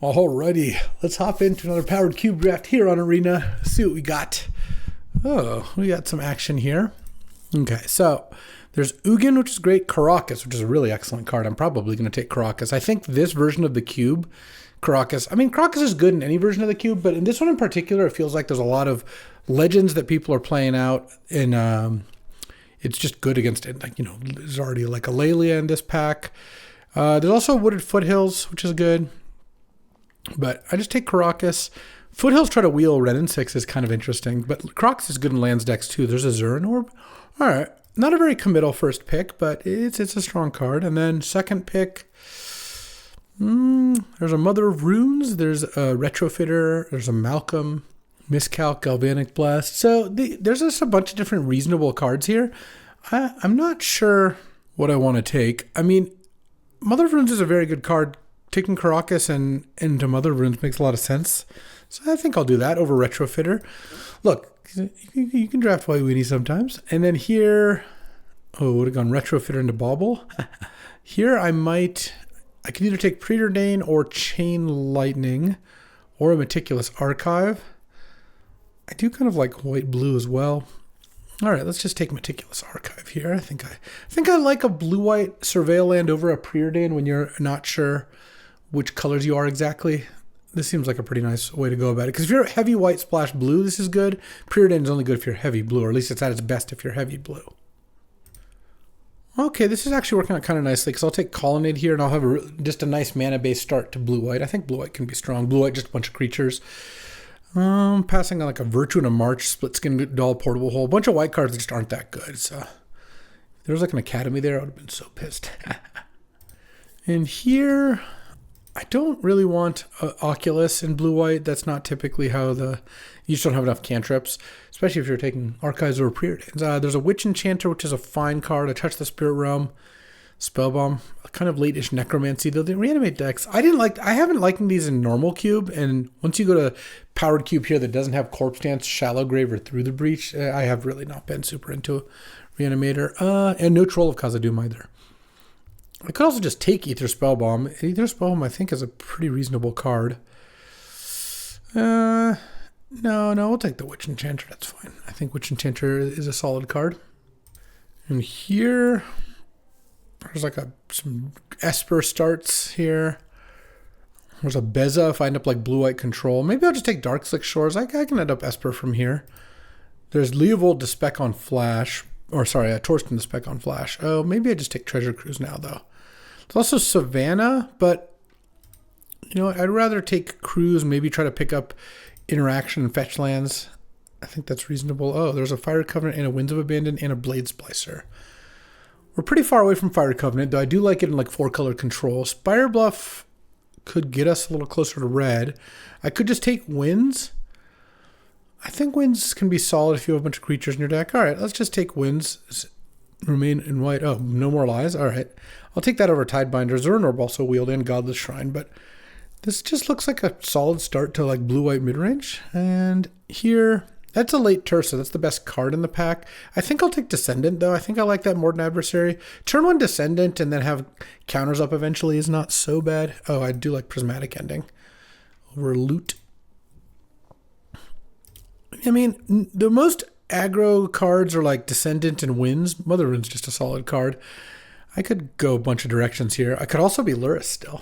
Alrighty, let's hop into another powered cube draft here on Arena. See what we got. Oh, we got some action here. Okay, so there's Ugin, which is great. Caracas, which is a really excellent card. I'm probably going to take Caracas. I think this version of the cube, Caracas is good in any version of the cube, but in this one in particular, it feels like there's a lot of legends that people are playing out, and it's just good against it. Like, there's already like a Lelia in this pack. There's also Wooded Foothills, which is good. But I just take Caracas. Foothills try to wheel red and 6 is kind of interesting. But Caracas is good in lands decks too. There's a Zurin Orb. All right. Not a very committal first pick, but it's a strong card. And then second pick, there's a Mother of Runes. There's a Retrofitter. There's a Malcolm, Miscalc, Galvanic Blast. So there's just a bunch of different reasonable cards here. I'm not sure what I want to take. I mean, Mother of Runes is a very good card. Taking Caracas and into Mother of Runes makes a lot of sense. So I think I'll do that over Retrofitter. Look, you can draft White Weenie sometimes. And then here, would have gone Retrofitter into Bauble. Here I could either take Preordain or Chain Lightning or a Meticulous Archive. I do kind of like white-blue as well. All right, let's just take Meticulous Archive here. I think I like a blue-white Surveil land over a Preordain when you're not sure which colors you are exactly. This seems like a pretty nice way to go about it. Because if you're heavy white splash blue, this is good. Preordain is only good if you're heavy blue, or at least it's at its best if you're heavy blue. Okay, this is actually working out kind of nicely because I'll take Colonnade here and I'll have just a nice mana-based start to blue-white. I think blue-white can be strong. Blue-white, just a bunch of creatures. Passing on like a Virtue and a March, Split Skin Doll, Portable Hole. A bunch of white cards that just aren't that good. So if there was like an Academy there, I would have been so pissed. And here, I don't really want Oculus in blue-white. That's not typically how you just don't have enough cantrips, especially if you're taking Archives or Preordains. There's a Witch Enchanter, which is a fine card. I Touch the Spirit Realm, Spellbomb, kind of late-ish Necromancy. Though the Reanimate decks, I haven't liked these in normal cube, and once you go to powered cube here that doesn't have Corpse Dance, Shallow Grave, or Through the Breach, I have really not been super into Reanimator. And no Troll of Khazad-dûm either. I could also just take Aether Spellbomb. Aether Spellbomb, I think, is a pretty reasonable card. No, we'll take the Witch Enchanter. That's fine. I think Witch Enchanter is a solid card. And here, there's like some Esper starts here. There's a Beza if I end up like blue-white control. Maybe I'll just take Darkslick Shores. I can end up Esper from here. There's Leovold to spec on Flash. Or sorry, Torsten to spec on Flash. Oh, maybe I just take Treasure Cruise now, though. There's also Savannah, but, I'd rather take Cruise, maybe try to pick up Interaction and fetch lands. I think that's reasonable. Oh, there's a Fire Covenant and a Winds of Abandon and a Blade Splicer. We're pretty far away from Fire Covenant, though I do like it in like 4-color control. Spire Bluff could get us a little closer to red. I could just take Winds. I think Winds can be solid if you have a bunch of creatures in your deck. All right, let's just take Winds. Remain in white. Oh, no more lies. All right. I'll take that over Tidebinder. Zurin Orb also wheeled in Godless Shrine, but this just looks like a solid start to like blue-white midrange. And here, that's a late Tursa. That's the best card in the pack. I think I'll take Descendant, though. I think I like that more than Adversary. Turn 1 Descendant and then have counters up eventually is not so bad. Oh, I do like Prismatic Ending over Loot. I mean, the most aggro cards are like Descendant and Winds. Mother Rune's just a solid card. I could go a bunch of directions here. I could also be Luris still.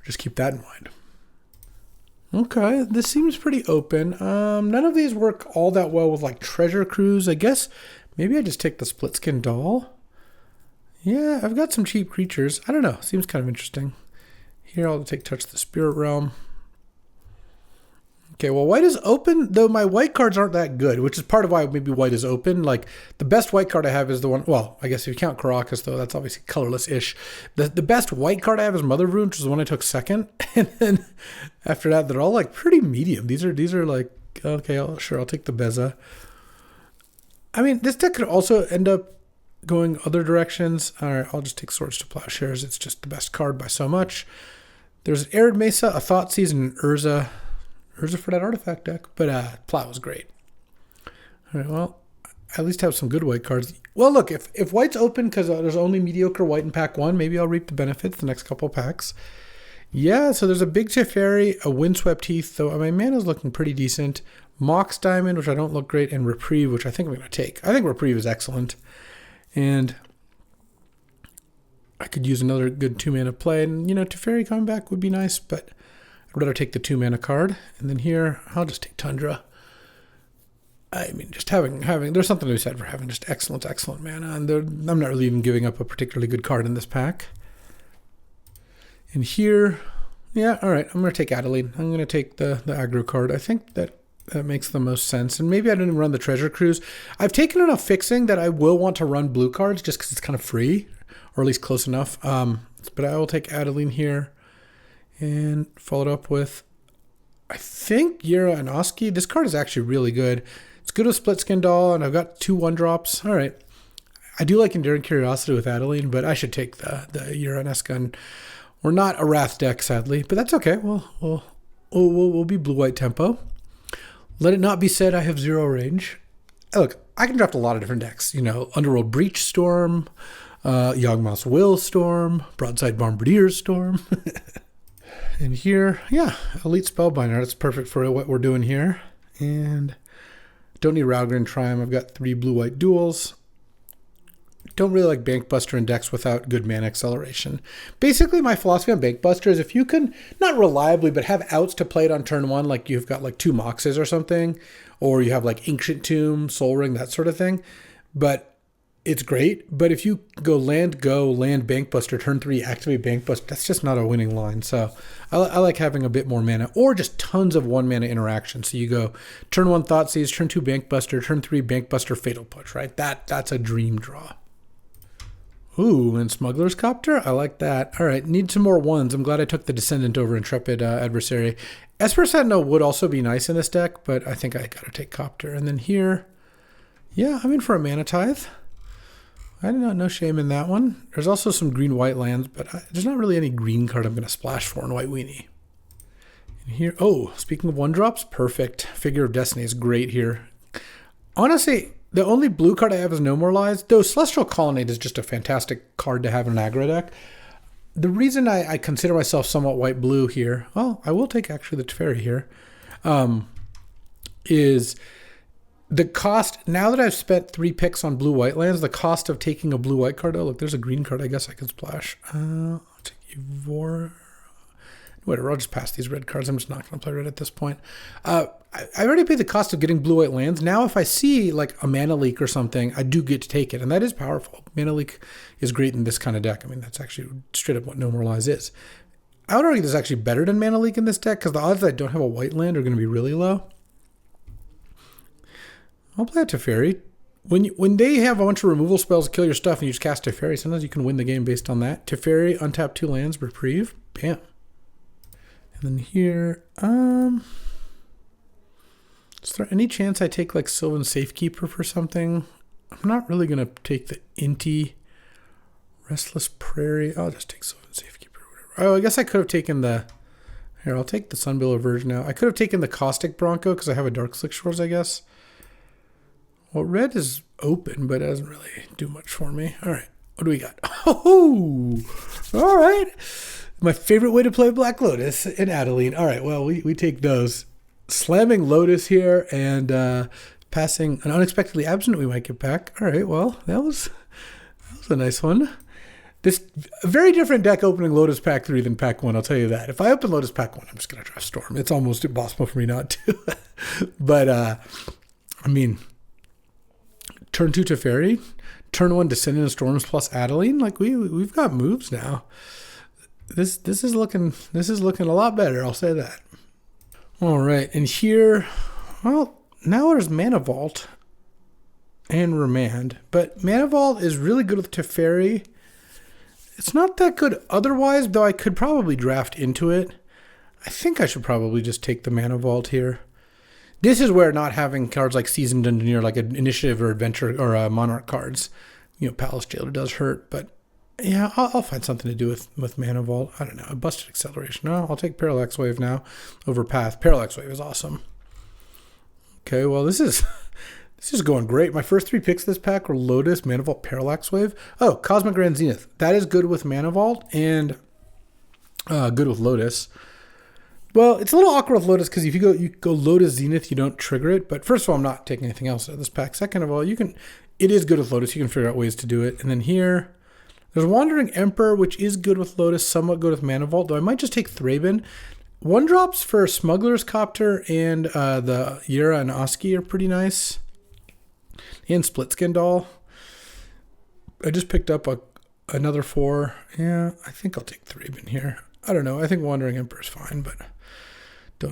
Just keep that in mind. Okay, this seems pretty open. None of these work all that well with like Treasure Cruise. I guess maybe I just take the Split Skin Doll. Yeah, I've got some cheap creatures. I don't know. Seems kind of interesting. Here I'll take Touch the Spirit Realm. Okay, well, white is open, though my white cards aren't that good, which is part of why maybe white is open. Like, the best white card I have is the one, well, I guess if you count Caracas, though, that's obviously colorless-ish. The best white card I have is Mother of Runes, which is the one I took second. And then after that, they're all, like, pretty medium. These are like, okay, I'll take the Beza. I mean, this deck could also end up going other directions. All right, I'll just take Swords to Plowshares. It's just the best card by so much. There's Arid Mesa, a Thoughtseize, and Urza. Urza for that artifact deck, but Plow is great. All right, well, I at least have some good white cards. Well, look, if white's open because there's only mediocre white in pack 1, maybe I'll reap the benefits the next couple packs. Yeah, so there's a big Teferi, a Windswept Heath, though my mana's looking pretty decent. Mox Diamond, which I don't look great, and Reprieve, which I think I'm going to take. I think Reprieve is excellent. And I could use another good 2-mana play. And, Teferi coming back would be nice, but I'd rather take the 2-mana card. And then here, I'll just take Tundra. I mean, just having there's something to be said for having just excellent mana. And I'm not really even giving up a particularly good card in this pack. And here, yeah, all right, I'm going to take Adeline. I'm going to take the aggro card. I think that makes the most sense. And maybe I didn't run the Treasure Cruise. I've taken enough fixing that I will want to run blue cards just because it's kind of free, or at least close enough. But I will take Adeline here and follow it up with, I think, Yira and Oski. This card is actually really good. It's good with Split Skin Doll, and I've got 2 1-drops. All right. I do like Enduring Curiosity with Adeline, but I should take the Yira and Eskan. We're not a Wrath deck, sadly, but that's okay. We'll be blue-white tempo. Let it not be said I have 0 range. Look, I can draft a lot of different decks. Underworld Breach Storm, Yawgmoth's Will Storm, Broadside Bombardier Storm. And here, yeah, Elite Spellbinder. That's perfect for what we're doing here. And don't need Ralgren Triumph. I've got 3 blue-white duels. Don't really like Bankbuster in decks without good mana acceleration. Basically, my philosophy on Bankbuster is if you can, not reliably, but have outs to play it on turn 1, like you've got like 2 Moxes or something, or you have like Ancient Tomb, Soul Ring, that sort of thing, but it's great. But if you go, land, Bankbuster, turn 3, activate Bankbuster, that's just not a winning line. So I like having a bit more mana, or just tons of 1-mana interaction. So you go turn 1 Thoughtseize, turn 2 Bankbuster, turn 3 Bankbuster, Fatal Push, right? That's a dream draw. Ooh, and Smuggler's Copter? I like that. All right, need some more 1s. I'm glad I took the Descendant over Intrepid Adversary. Esper Sentinel would also be nice in this deck, but I think I got to take Copter. And then here, yeah, I'm in for a Mana Tithe. I do not know shame in that one. There's also some green-white lands, but there's not really any green card I'm going to splash for in White Weenie. And here, oh, speaking of 1-drops, perfect. Figure of Destiny is great here. Honestly, the only blue card I have is No More Lies, though Celestial Colonnade is just a fantastic card to have in an aggro deck. The reason I consider myself somewhat white-blue here, well, I will take actually the Teferi here, is the cost. Now that I've spent 3 picks on blue-white lands, the cost of taking a blue-white card, oh, look, there's a green card I guess I can splash. I'll take Evor. Whatever, I'll just pass these red cards. I'm just not going to play red at this point. I already paid the cost of getting blue-white lands. Now if I see like a Mana Leak or something, I do get to take it, and that is powerful. Mana Leak is great in this kind of deck. I mean, that's actually straight up what No More Lies is. I would argue this is actually better than Mana Leak in this deck, because the odds that I don't have a white land are going to be really low. I'll play a Teferi. When they have a bunch of removal spells to kill your stuff and you just cast Teferi, sometimes you can win the game based on that. Teferi, untap 2 lands, Reprieve, bam. And then here, is there any chance I take like Sylvan Safekeeper for something? I'm not really going to take the Inti Restless Prairie. I'll just take Sylvan Safekeeper or whatever. Oh, I guess I could have taken the, here, I'll take the Sunbillow Verge now. I could have taken the Caustic Bronco because I have a Dark Slick Shores, I guess. Well, red is open, but it doesn't really do much for me. All right, what do we got? Oh, all right. My favorite way to play Black Lotus and Adeline. All right, well, we take those. Slamming Lotus here and passing an Unexpectedly Absent we might get back. All right, well, that was a nice one. This very different deck opening Lotus Pack 3 than Pack 1, I'll tell you that. If I open Lotus Pack 1, I'm just going to draft Storm. It's almost impossible for me not to. But, I mean, turn 2 Teferi, turn 1 Descendant of Storms plus Adeline. Like, we've got moves now. This is looking a lot better, I'll say that. All right, and here, well, now there's Mana Vault and Remand, but Mana Vault is really good with Teferi. It's not that good otherwise, though I could probably draft into it. I think I should probably just take the Mana Vault here. This is where not having cards like Seasoned Engineer, like an Initiative or Adventure or Monarch cards, Palace Jailer does hurt, but yeah, I'll find something to do with Mana Vault. I don't know, a Busted Acceleration. No, I'll take Parallax Wave now over Path. Parallax Wave is awesome. Okay, well, this is going great. My first 3 picks this pack were Lotus, Mana Vault, Parallax Wave. Oh, Cosmic Grand Zenith. That is good with Mana Vault, and Good with Lotus. Well, it's a little awkward with Lotus because if you go Lotus Zenith, you don't trigger it. But first of all, I'm not taking anything else out of this pack. Second of all, it is good with Lotus. You can figure out ways to do it. And then here, there's Wandering Emperor, which is good with Lotus, somewhat good with Mana Vault, though I might just take Thraben. 1-drops for Smuggler's Copter and the Yura and Oski are pretty nice. And Splitskin Doll. I just picked up another 4. Yeah, I think I'll take Thraben here. I don't know. I think Wandering Emperor is fine, but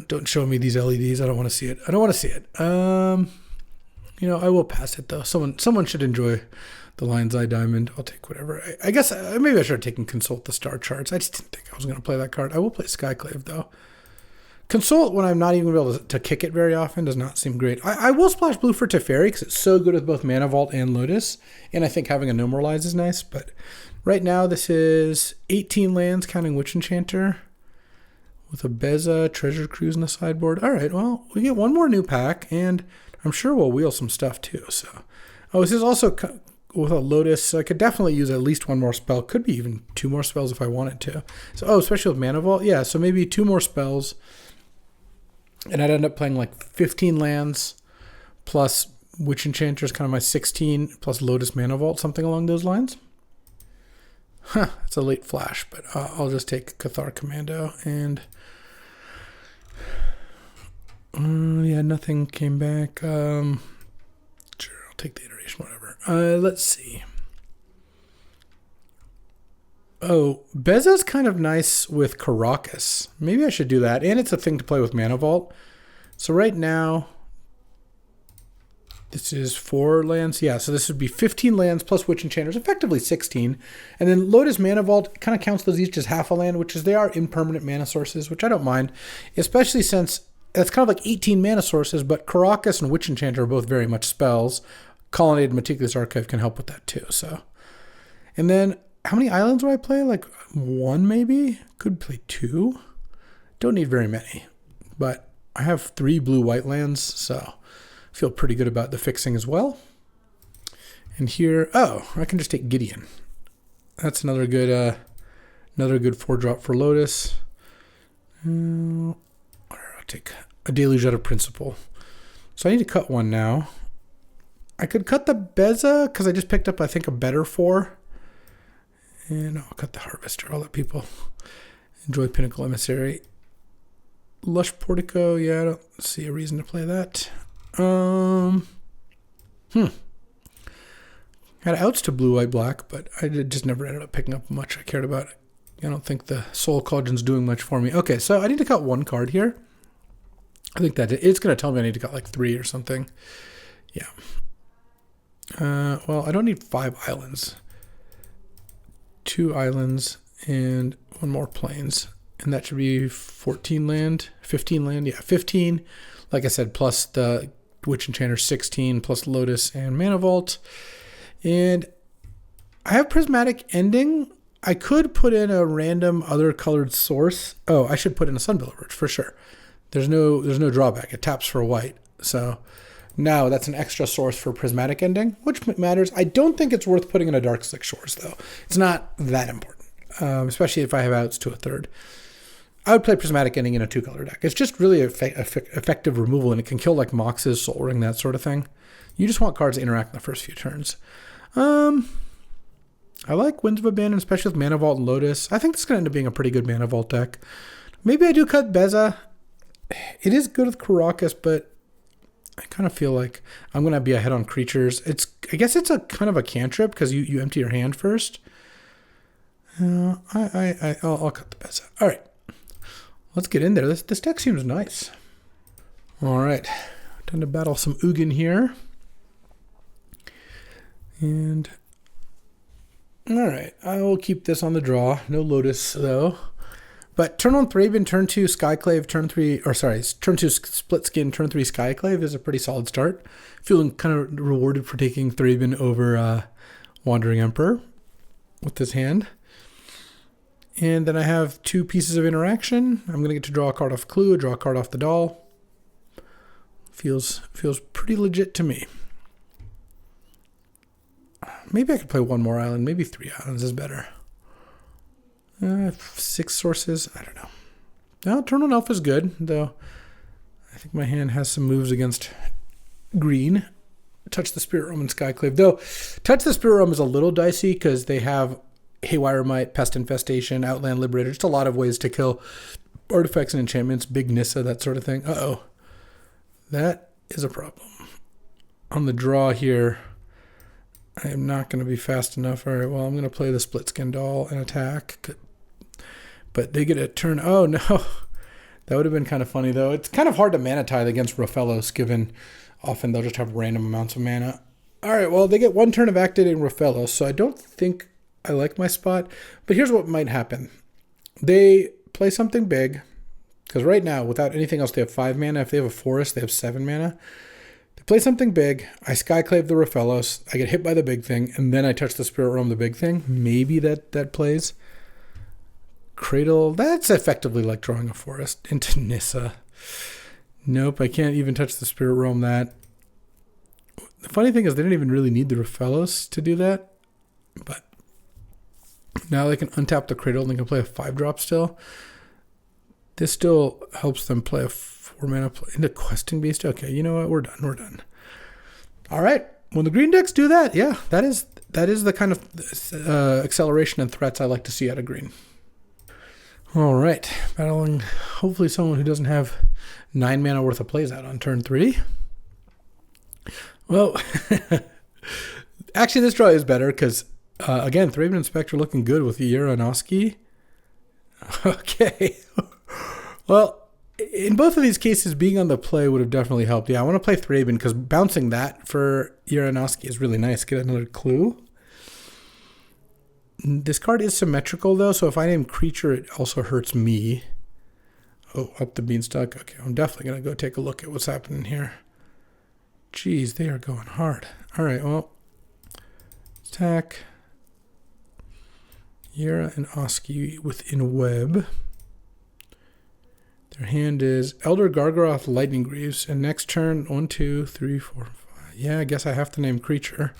don't show me these LEDs. I don't want to see it. I will pass it though. Someone should enjoy the Lion's Eye Diamond. I'll take whatever. I guess maybe I should have taken Consult the Star Charts. I just didn't think I was going to play that card. I will play Skyclave though. Consult, when I'm not even able to kick it very often, does not seem great. I will splash blue for Teferi because it's so good with both Mana Vault and Lotus, and I think having a Nomoralize is nice, but right now this is 18 lands, counting Witch Enchanter, with a Beza, Treasure Cruise in the sideboard. All right, well, we get one more new pack, and I'm sure we'll wheel some stuff too. So, this is also with a Lotus, so I could definitely use at least one more spell. Could be even 2 more spells if I wanted to. So, especially with Mana Vault, yeah. So maybe 2 more spells. And I'd end up playing like 15 lands plus Witch Enchanter is kind of my 16 plus Lotus Mana Vault, something along those lines. It's a late flash, but I'll just take Cathar Commando and yeah, nothing came back. Sure, I'll take the iteration, whatever. Let's see. Oh, Beza's kind of nice with Caracas. Maybe I should do that. And it's a thing to play with Mana Vault. So right now, this is 4 lands. Yeah, so this would be 15 lands plus Witch Enchanters, effectively 16. And then Lotus Mana Vault kind of counts those each as half a land, which is they are impermanent mana sources, which I don't mind, especially since that's kind of like 18 mana sources, but Caracas and Witch Enchanter are both very much spells. Colonnade Meticulous Archive can help with that too. So, and then how many islands do I play? Like 1 maybe? Could play 2. Don't need very many. But I have 3 blue-white lands, so I feel pretty good about the fixing as well. And here, I can just take Gideon. That's another good 4-drop for Lotus. I'll take a Deluge Out of Principle. So I need to cut one now. I could cut the Beza because I just picked up, I think, a better 4. And I'll cut the Harvester. I'll let people enjoy Pinnacle Emissary. Lush Portico, yeah, I don't see a reason to play that. Had outs to blue, white, black, but I just never ended up picking up much I cared about. I don't think the Soul Cauldron's doing much for me. Okay, so I need to cut 1 card here. I think that it's going to tell me I need to cut like 3 or something. Yeah. Well, I don't need 5 islands. 2 islands and 1 more plains. And that should be 14 land, 15 land. Yeah, 15. Like I said, plus the Witch Enchanter 16, plus Lotus and Mana Vault. And I have Prismatic Ending. I could put in a random other colored source. Oh, I should put in a Sunbillow Birch for sure. There's no drawback. It taps for white. So now that's an extra source for Prismatic Ending, which matters. I don't think it's worth putting in a Dark Slick Shores, though. It's not that important, especially if I have outs to a 3rd. I would play Prismatic Ending in a 2-color deck. It's just really effective removal, and it can kill like Moxes, Soul Ring, that sort of thing. You just want cards to interact in the first few turns. I like Winds of Abandon, especially with Mana Vault and Lotus. I think this is going to end up being a pretty good Mana Vault deck. Maybe I do cut Beza. It is good with Caracas, but I kind of feel like I'm going to be ahead on creatures. I guess it's a kind of a cantrip because you empty your hand first. I'll cut the Beza. All right. Let's get in there. This deck seems nice. All right. Time to battle some Ugin here. And all right. I will keep this on the draw. No Lotus, though. But turn 1 Thraben, turn 2 Skyclave, turn 2 Splitskin, turn 3 Skyclave is a pretty solid start. Feeling kind of rewarded for taking Thraben over Wandering Emperor with this hand. And then I have 2 pieces of interaction. I'm going to get to draw a card off Clue, draw a card off the doll. Feels pretty legit to me. Maybe I could play 1 more island. Maybe 3 islands is better. 6 sources. I don't know. No, turn on elf is good, though. I think my hand has some moves against green. Touch the Spirit Realm and Skyclave. Though, Touch the Spirit Realm is a little dicey because they have Haywire Might, Pest Infestation, Outland Liberator. Just a lot of ways to kill artifacts and enchantments. Big Nissa, that sort of thing. Uh-oh. That is a problem. On the draw here, I am not going to be fast enough. All right, well, I'm going to play the Split Skin Doll and attack. But they get a turn. Oh, no. That would have been kind of funny, though. It's kind of hard to mana tithe against Rofellos, given often they'll just have random amounts of mana. All right, well, they get 1 turn of activating Rofellos, so I don't think I like my spot. But here's what might happen. They play something big, because right now, without anything else, they have 5 mana. If they have a forest, they have 7 mana. They play something big. I Skyclave the Rofellos. I get hit by the big thing, and then I touch the Spirit Realm, the big thing. Maybe that plays. Cradle, that's effectively like drawing a forest into Nissa. Nope, I can't even touch the Spirit Realm that. The funny thing is they didn't even really need the Rofellos to do that. But now they can untap the Cradle and they can play a 5-drop still. This still helps them play a 4-mana into Questing Beast. Okay, you know what? We're done. All right. When the green decks do that, yeah, that is the kind of acceleration and threats I like to see out of green. All right, battling hopefully someone who doesn't have 9 mana worth of plays out on turn 3. Well, actually this draw is better because, again, Thraben Inspector looking good with Yera and Oski. Okay. Well, in both of these cases, being on the play would have definitely helped. Yeah, I want to play Thraben because bouncing that for Yera and Oski is really nice. Get another clue. This card is symmetrical, though, so if I name creature, it also hurts me. Oh, up the beanstalk. Okay, I'm definitely going to go take a look at what's happening here. Jeez, they are going hard. All right, well, attack. Yera and Oski within web. Their hand is Elder Gargaroth Lightning Greaves, and next turn, 1, 2, 3, 4, 5. Yeah, I guess I have to name creature.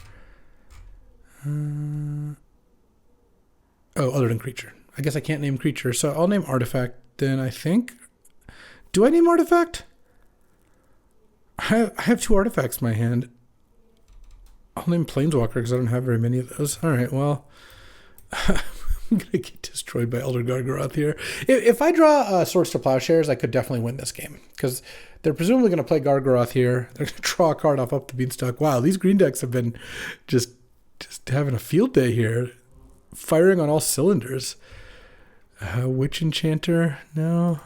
Other than creature. I guess I can't name creature, so I'll name artifact then, I think. Do I name artifact? I have 2 artifacts in my hand. I'll name Planeswalker because I don't have very many of those. All right, well, I'm going to get destroyed by Elder Gargaroth here. If I draw Swords to Plowshares, I could definitely win this game because they're presumably going to play Gargaroth here. They're going to draw a card off up the beanstalk. Wow, these green decks have been just having a field day here. Firing on all cylinders. Witch Enchanter? No.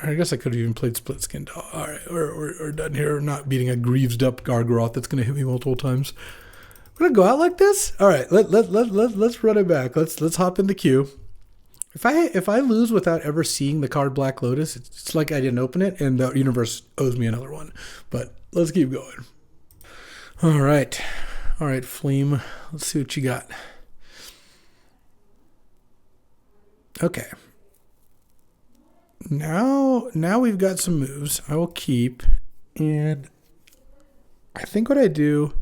I guess I could have even played Split Skin Doll. All right, we're done here. We're not beating a greaved up Gargaroth that's going to hit me multiple times. We're going to go out like this? All right, let's run it back. Let's hop in the queue. If I lose without ever seeing the card Black Lotus, it's like I didn't open it and the universe owes me another one. But let's keep going. All right, Fleam. Let's see what you got. Okay. Now we've got some moves. I will keep, and I think what I do,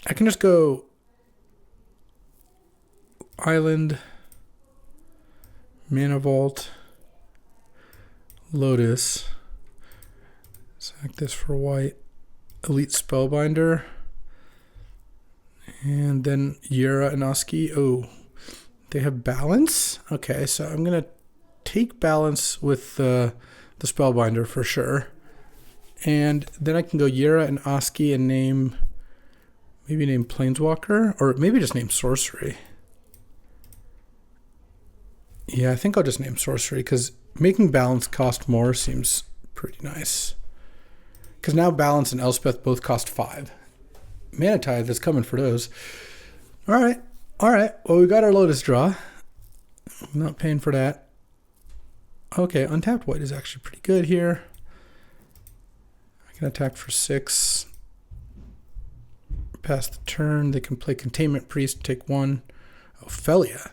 I can just go Island, Mana Vault, Lotus, sack this for white, Elite Spellbinder, and then Yera and Oski. Oh, they have balance? Okay, so I'm going to take balance with the Spellbinder for sure. And then I can go Yera and Oski and maybe name Planeswalker, or maybe just name Sorcery. Yeah, I think I'll just name Sorcery, because making balance cost more seems pretty nice. Because now balance and Elspeth both cost 5. Mana Tithe is coming for those. All right. Well, we got our Lotus draw. I'm not paying for that. Okay, untapped white is actually pretty good here. I can attack for 6. Pass the turn. They can play Containment Priest, take 1. Oh, Felia.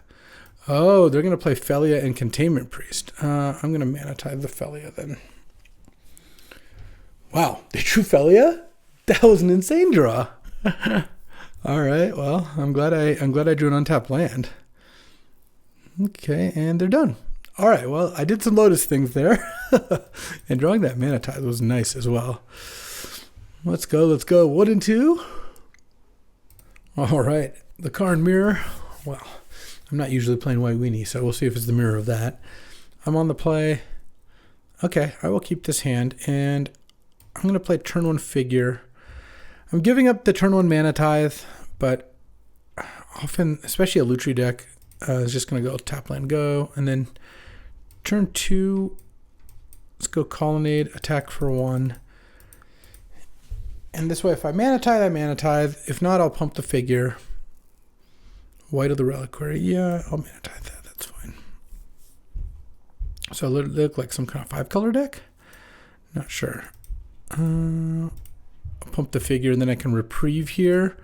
Oh, they're going to play Felia and Containment Priest. I'm going to Mana Tithe the Felia then. Wow, they drew Felia? That was an insane draw. All right. Well, I'm glad I drew an untapped land. Okay, and they're done. All right. Well, I did some Lotus things there, and drawing that Mana Tithe was nice as well. Let's go. Let's go. 1 and 2. All right. The Karn Mirror. Well, I'm not usually playing White Weenie, so we'll see if it's the mirror of that. I'm on the play. Okay, I will keep this hand, and I'm going to play turn 1 Figure. I'm giving up the turn 1 Mana Tithe, but often, especially a Lutri deck, is just going to go tap land go, and then turn 2, let's go Colonnade, attack for 1. And this way, if I Mana Tithe, I Mana Tithe. If not, I'll pump the Figure. White of the Reliquary. Yeah, I'll Mana Tithe that. That's fine. So it look like some kind of 5-color deck? Not sure. I'll pump the Figure, and then I can reprieve here.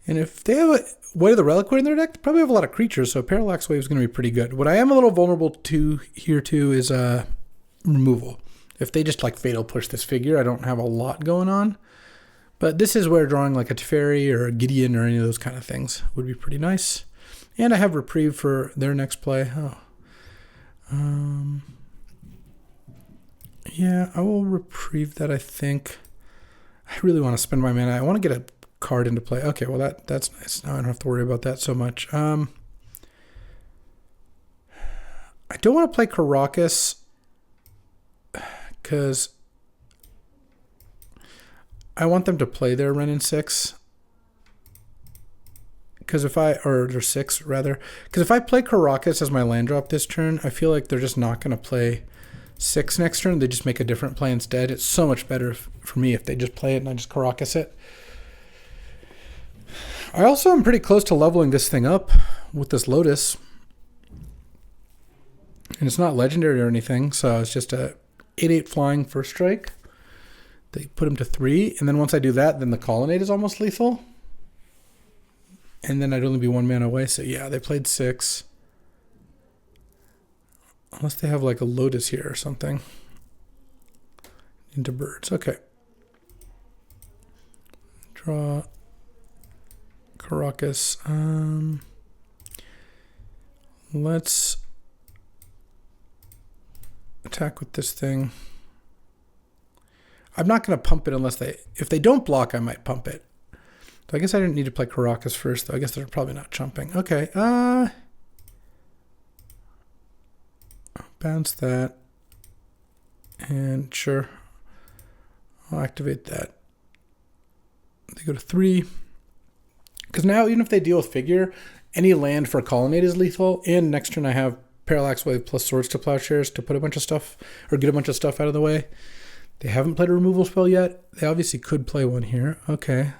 And if they have a White of the Reliquary in their deck, they probably have a lot of creatures, so Parallax Wave is going to be pretty good. What I am a little vulnerable to here, too, is removal. If they just like Fatal Push this Figure, I don't have a lot going on. But this is where drawing like a Teferi or a Gideon or any of those kind of things would be pretty nice. And I have Reprieve for their next play. Yeah, I will Reprieve that, I think. I really want to spend my mana. I want to get a card into play. Okay, well that's nice. Now I don't have to worry about that so much. I don't want to play Caracas because I want them to play their Renin 6. Because or their 6 rather. Because if I play Caracas as my land drop this turn, I feel like they're just not going to play 6 next turn. They just make a different play instead. It's so much better for me if they just play it and I just Caracas it. I also am pretty close to leveling this thing up with this Lotus. And it's not legendary or anything, so it's just a 8/8 flying first strike. They put him to 3, and then once I do that, then the Colonnade is almost lethal. And then I'd only be 1 mana away, so yeah, they played 6. Unless they have like a Lotus here or something. Into birds, okay. Draw Caracas. Let's attack with this thing. I'm not going to pump it unless if they don't block, I might pump it. So I guess I didn't need to play Caracas first, though. I guess they're probably not jumping. Okay, bounce that. And sure, I'll activate that. They go to 3. Because now, even if they deal with Figure, any land for a Colonnade is lethal. And next turn I have Parallax Wave plus Swords to Plowshares to put a bunch of stuff, or get a bunch of stuff out of the way. They haven't played a removal spell yet. They obviously could play one here. Okay.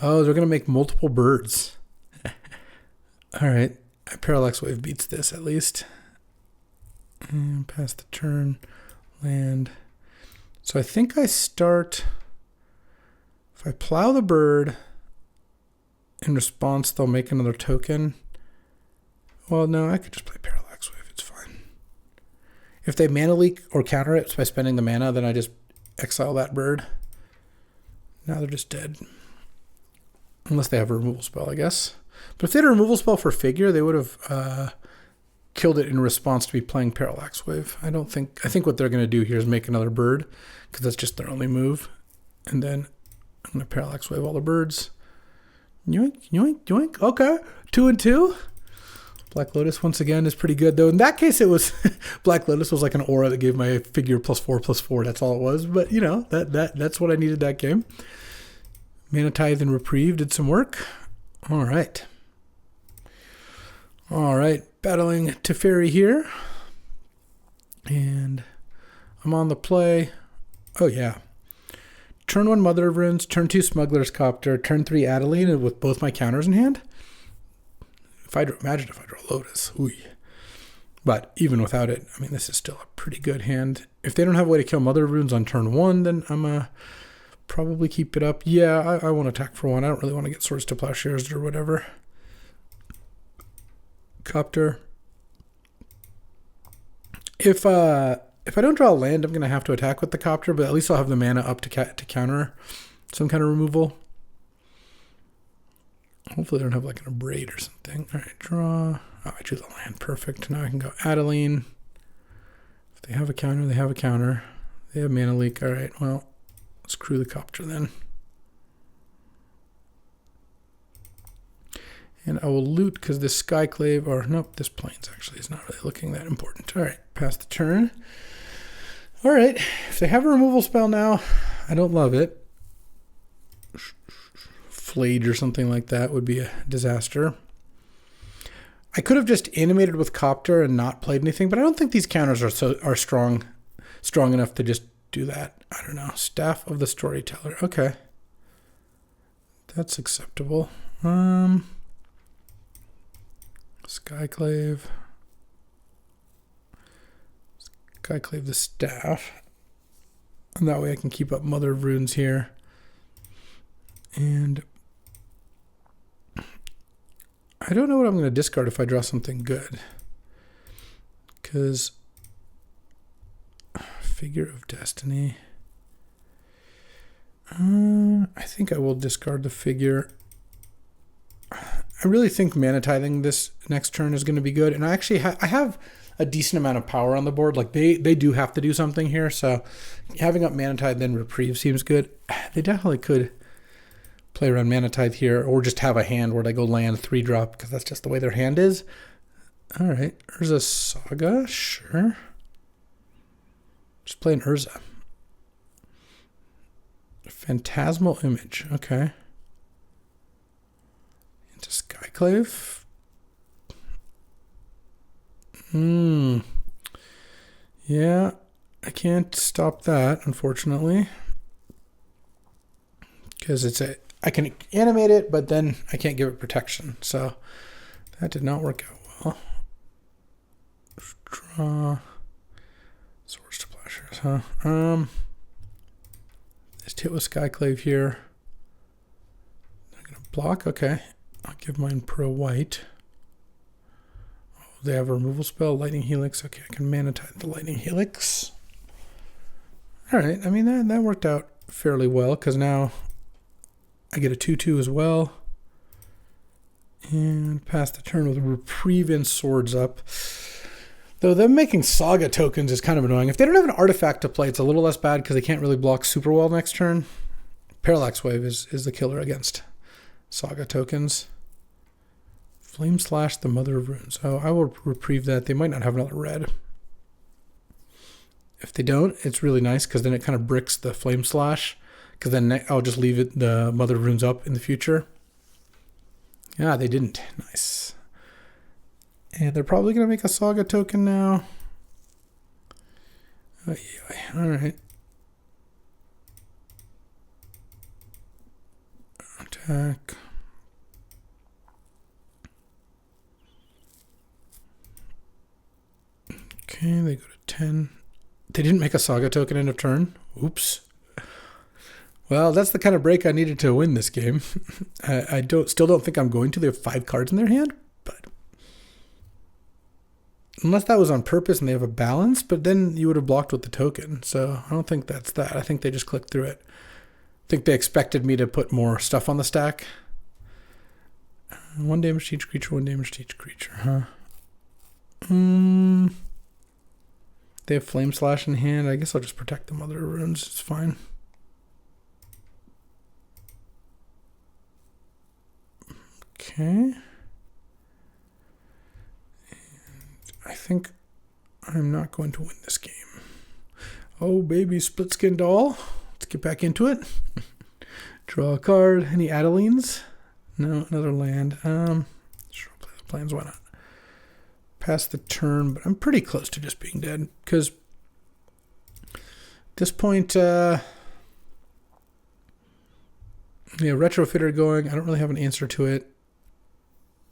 Oh, they're going to make multiple birds. All right. Parallax Wave beats this at least. And pass the turn. Land. So I think I start... If I plow the bird, in response they'll make another token. Well, no, I could just play Parallax Wave. It's fine. If they mana leak or counter it by spending the mana, then I just exile that bird. Now they're just dead. Unless they have a removal spell, I guess. But if they had a removal spell for Figure, they would have killed it in response to me playing Parallax Wave. I think what they're going to do here is make another bird, because that's just their only move. And then I'm going to Parallax Wave all the birds. Yoink, yoink, yoink. Okay. 2 and 2. Black Lotus, once again, is pretty good, though. In that case, it was... Black Lotus was like an aura that gave my Figure +4/+4. That's all it was. But, you know, that's what I needed that game. Mana Tithe and Reprieve did some work. All right. All right. Battling Teferi here. And I'm on the play. Oh, yeah. Turn 1 Mother of Runes, turn 2 Smuggler's Copter, turn 3 Adeline with both my counters in hand. Imagine if I draw Lotus. Ooh. But even without it, I mean, this is still a pretty good hand. If they don't have a way to kill Mother of Runes on turn 1, then I'm probably keep it up. Yeah, I want to attack for 1. I don't really want to get Swords to Plowshares or whatever. Copter. If I don't draw a land, I'm going to have to attack with the Copter, but at least I'll have the mana up to counter some kind of removal. Hopefully they don't have like an abrade or something. All right, draw. Oh, I drew the land. Perfect. Now I can go Adeline. If they have a counter, they have a counter. They have mana leak. All right, well, screw the Copter then. And I will loot because this Skyclave, or nope, this Plains actually is not really looking that important. All right, pass the turn. All right, if they have a removal spell now, I don't love it. Flayed or something like that would be a disaster. I could have just animated with Copter and not played anything, but I don't think these counters are strong enough to just do that. I don't know. Staff of the Storyteller. Okay. That's acceptable. Skyclave. Skyclave the staff. And that way I can keep up Mother of Runes here. And I don't know what I'm going to discard if I draw something good. Because Figure of Destiny. I think I will discard the figure. I really think Mana Tithing this next turn is going to be good. And I actually I have a decent amount of power on the board. Like they do have to do something here. So having up Mana Tithe then Reprieve seems good. They definitely could play around Mana Tithe here, or just have a hand where they go land 3-drop because that's just the way their hand is. All right, Urza Saga, sure. Just play an Urza. Phantasmal Image, okay. Into Skyclave. Yeah, I can't stop that, unfortunately. Because I can animate it, but then I can't give it protection. So that did not work out well. Draw. Swords to Plowshares, huh? Just hit with Skyclave here. I'm going to block. Okay. I'll give mine Pro White. Oh, they have a removal spell. Lightning Helix. Okay, I can Mana Tithe the Lightning Helix. All right. I mean, that worked out fairly well because now I get a 2/2 as well. And pass the turn with Reprieve and Swords up. Though them making Saga tokens is kind of annoying. If they don't have an artifact to play, it's a little less bad because they can't really block super well next turn. Parallax Wave is the killer against Saga tokens. Flame Slash the Mother of Runes. Oh, I will Reprieve that. They might not have another red. If they don't, it's really nice because then it kind of bricks the Flame Slash. Because then I'll just leave the Mother of Runes up in the future. Yeah, they didn't. Nice. And they're probably going to make a Saga token now. All right. Attack. Okay, they go to 10. They didn't make a Saga token end of turn. Oops. Well, that's the kind of break I needed to win this game. I still don't think I'm going to. They have 5 cards in their hand, but unless that was on purpose and they have a balance, but then you would have blocked with the token. So I don't think that's that. I think they just clicked through it. I think they expected me to put more stuff on the stack. 1 damage to each creature, 1 damage to each creature, huh? They have Flame Slash in hand. I guess I'll just protect the Mother of Runes. It's fine. Okay. And I think I'm not going to win this game. Oh, baby, Split Skin Doll. Let's get back into it. Draw a card. Any Adelines? No, another land. Sure, I'll play the Plains. Why not? Pass the turn, but I'm pretty close to just being dead because at this point, Retrofitter going. I don't really have an answer to it.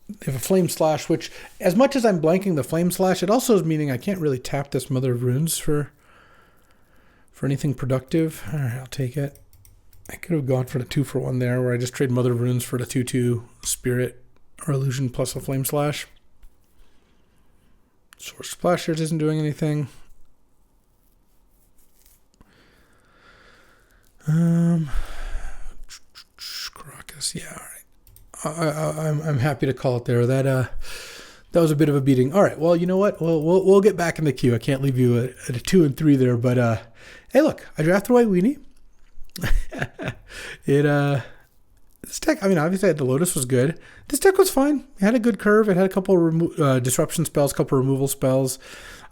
They have a Flame Slash, which, as much as I'm blanking the Flame Slash, it also is meaning I can't really tap this Mother of Runes for anything productive. All right, I'll take it. I could have gone for the 2-for-1 there, where I just trade Mother of Runes for the 2/2 Spirit or Illusion plus a Flame Slash. Source Splashers isn't doing anything. Crocus, yeah, all right. I'm happy to call it there. That was a bit of a beating. All right. Well, you know what? We'll get back in the queue. I can't leave you at a 2 and 3 there. But hey, look, I drafted a white weenie. This deck. I mean, obviously, the Lotus was good. This deck was fine. It had a good curve. It had a couple disruption spells, a couple removal spells.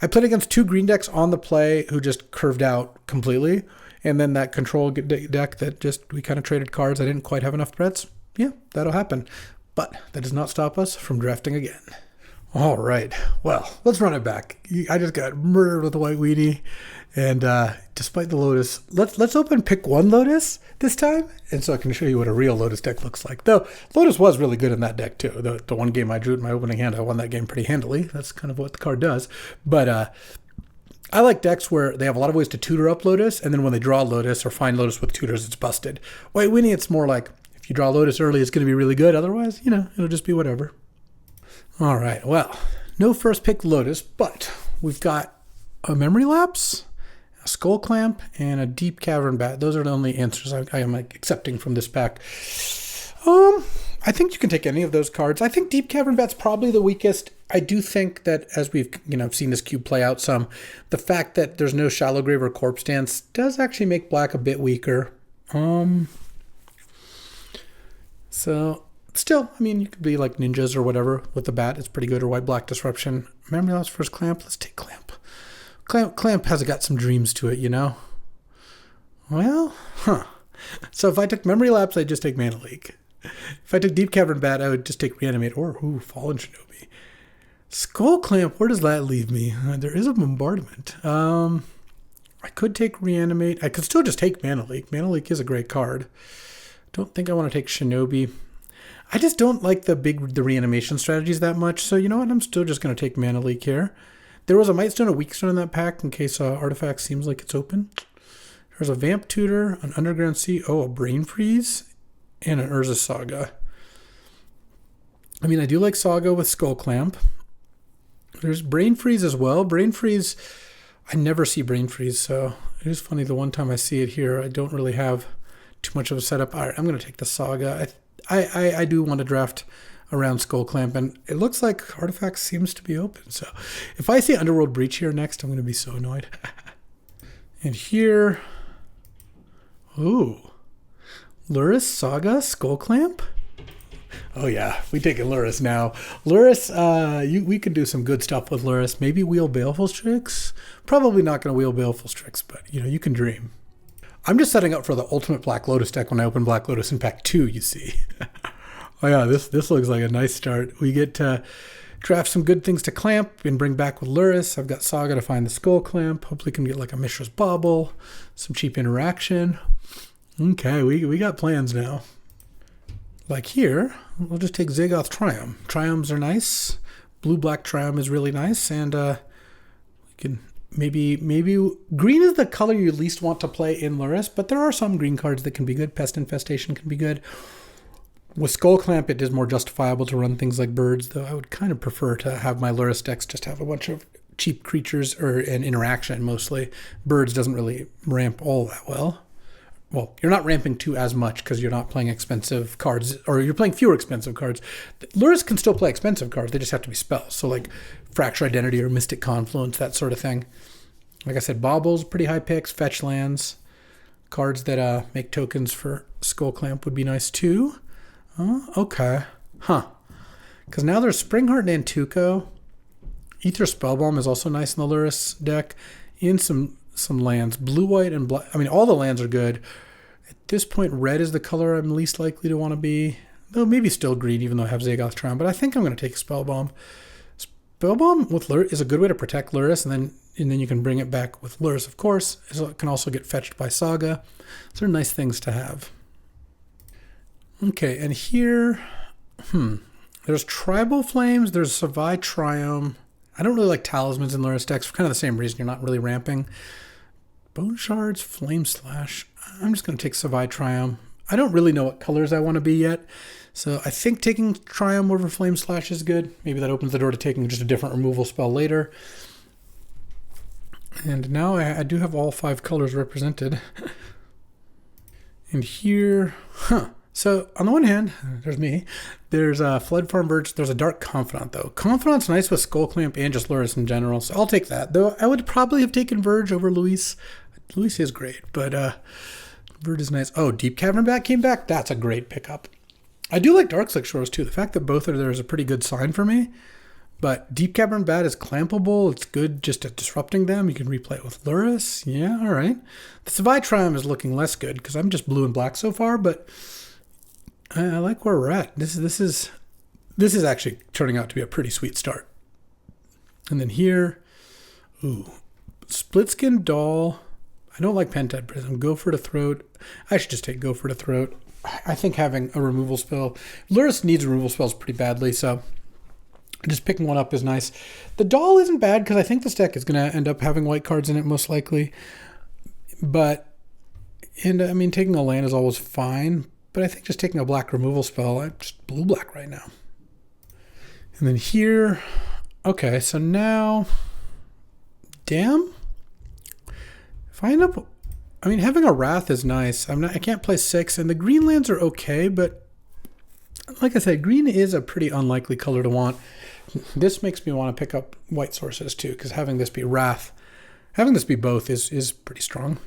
I played against 2 green decks on the play who just curved out completely, and then that control deck that just we kind of traded cards. I didn't quite have enough threats. Yeah, that'll happen. But that does not stop us from drafting again. All right. Well, let's run it back. I just got murdered with a white weenie. And despite the Lotus, let's open pick 1 Lotus this time. And so I can show you what a real Lotus deck looks like. Though Lotus was really good in that deck too. The one game I drew in my opening hand, I won that game pretty handily. That's kind of what the card does. But I like decks where they have a lot of ways to tutor up Lotus. And then when they draw Lotus or find Lotus with tutors, it's busted. White weenie, it's more like if you draw Lotus early, it's going to be really good. Otherwise, it'll just be whatever. All right, well, no first pick Lotus, but we've got a Memory Lapse, a Skull Clamp, and a Deep Cavern Bat. Those are the only answers I am accepting from this pack. I think you can take any of those cards. I think Deep Cavern Bat's probably the weakest. I do think that as we've seen this cube play out some, the fact that there's no Shallow Grave or Corpse Dance does actually make black a bit weaker. So still, I mean, you could be like ninjas or whatever with the bat. It's pretty good. Or white-black disruption. Memory Lapse versus Clamp. Let's take Clamp. Clamp has got some dreams to it, Well, So if I took Memory Lapse, I'd just take Mana Leak. If I took Deep Cavern Bat, I would just take Reanimate or Fallen Shinobi. Skull Clamp, where does that leave me? There is a Bombardment. I could take Reanimate. I could still just take Mana Leak. Mana Leak is a great card. Don't think I want to take Shinobi. I just don't like the reanimation strategies that much. So you know what? I'm still just going to take Mana Leak here. There was a Might Stone, a Weak Stone in that pack in case Artifact seems like it's open. There's a Vamp Tutor, an Underground Sea, a Brain Freeze, and an Urza Saga. I mean, I do like Saga with Skull Clamp. There's Brain Freeze as well. Brain Freeze, I never see Brain Freeze, so it is funny the one time I see it here, I don't really have too much of a setup. All right, I'm going to take the Saga. I do want to draft around Skull Clamp, and it looks like Artifact seems to be open. So if I see Underworld Breach here next, I'm going to be so annoyed. And here, Luris, Saga, Skull Clamp. Oh yeah, we taking Luris now. Luris, we could do some good stuff with Luris. Maybe wheel Baleful Strix. Probably not going to wheel Baleful Strix, but you can dream. I'm just setting up for the ultimate Black Lotus deck when I open Black Lotus in pack 2, you see. Oh yeah, this looks like a nice start. We get to draft some good things to Clamp and bring back with Luris. I've got Saga to find the Skull Clamp. Hopefully can get like a Mishra's Bauble, some cheap interaction. Okay, we got plans now. Like here, we'll just take Zagoth Triumph. Triumphs are nice. Blue-black Triumph is really nice, and we can... Maybe green is the color you least want to play in Luris, but there are some green cards that can be good. Pest Infestation can be good. With Skull Clamp, it is more justifiable to run things like birds, though I would kind of prefer to have my Luris decks just have a bunch of cheap creatures and interaction mostly. Birds doesn't really ramp all that well. Well, you're not ramping 2 as much because you're not playing expensive cards, or you're playing fewer expensive cards. Luris can still play expensive cards, they just have to be spells. So like Fracture Identity or Mystic Confluence, that sort of thing. Like I said, Baubles, pretty high picks, fetch lands. Cards that make tokens for Skull Clamp would be nice too. Okay. Because now there's Springheart and Antuco. Aether Spellbomb is also nice in the Luris deck. And some lands. Blue, white, and black. I mean, all the lands are good. At this point, red is the color I'm least likely to want to be. Though maybe still green, even though I have Zagoth Triumph. But I think I'm going to take Spellbomb. Spellbomb with Luris is a good way to protect Luris, and then you can bring it back with Luris, of course. It can also get fetched by Saga. Those are nice things to have. Okay, and here, there's Tribal Flames, there's Savai Triumph. I don't really like Talismans in Luris decks for kind of the same reason. You're not really ramping. Bone Shards, Flame Slash. I'm just going to take Savai Triumph. I don't really know what colors I want to be yet. So I think taking Triumph over Flame Slash is good. Maybe that opens the door to taking just a different removal spell later. And now I do have all 5 colors represented. And here, So on the one hand, there's me. There's a Flood Farm Verge. There's a Dark Confidant though. Confidant's nice with Skull Clamp and just Luris in general, so I'll take that. Though I would probably have taken Verge over Luis. Luis is great, but Verge is nice. Oh, Deep Cavern Bat came back. That's a great pickup. I do like Dark Slick Shores too. The fact that both are there is a pretty good sign for me. But Deep Cavern Bat is clampable. It's good just at disrupting them. You can replay it with Luris. Yeah, all right. The Savai Triumph is looking less good because I'm just blue and black so far, but I like where we're at. This is actually turning out to be a pretty sweet start. And then here, ooh, Split Skin Doll. I don't like Pentad Prism. Gopher to Throat. I should just take Gopher to Throat. I think having a removal spell, Luris needs removal spells pretty badly, so just picking one up is nice. The Doll isn't bad because I think this deck is going to end up having white cards in it most likely. And I mean, taking a land is always fine, but I think just taking a black removal spell, I'm just blue-black right now. And then here, okay, so now, damn. If I end up, I mean, having a Wrath is nice. I can't play 6, and the green lands are okay, but like I said, green is a pretty unlikely color to want. This makes me want to pick up white sources too, because having this be Wrath, having this be both is pretty strong.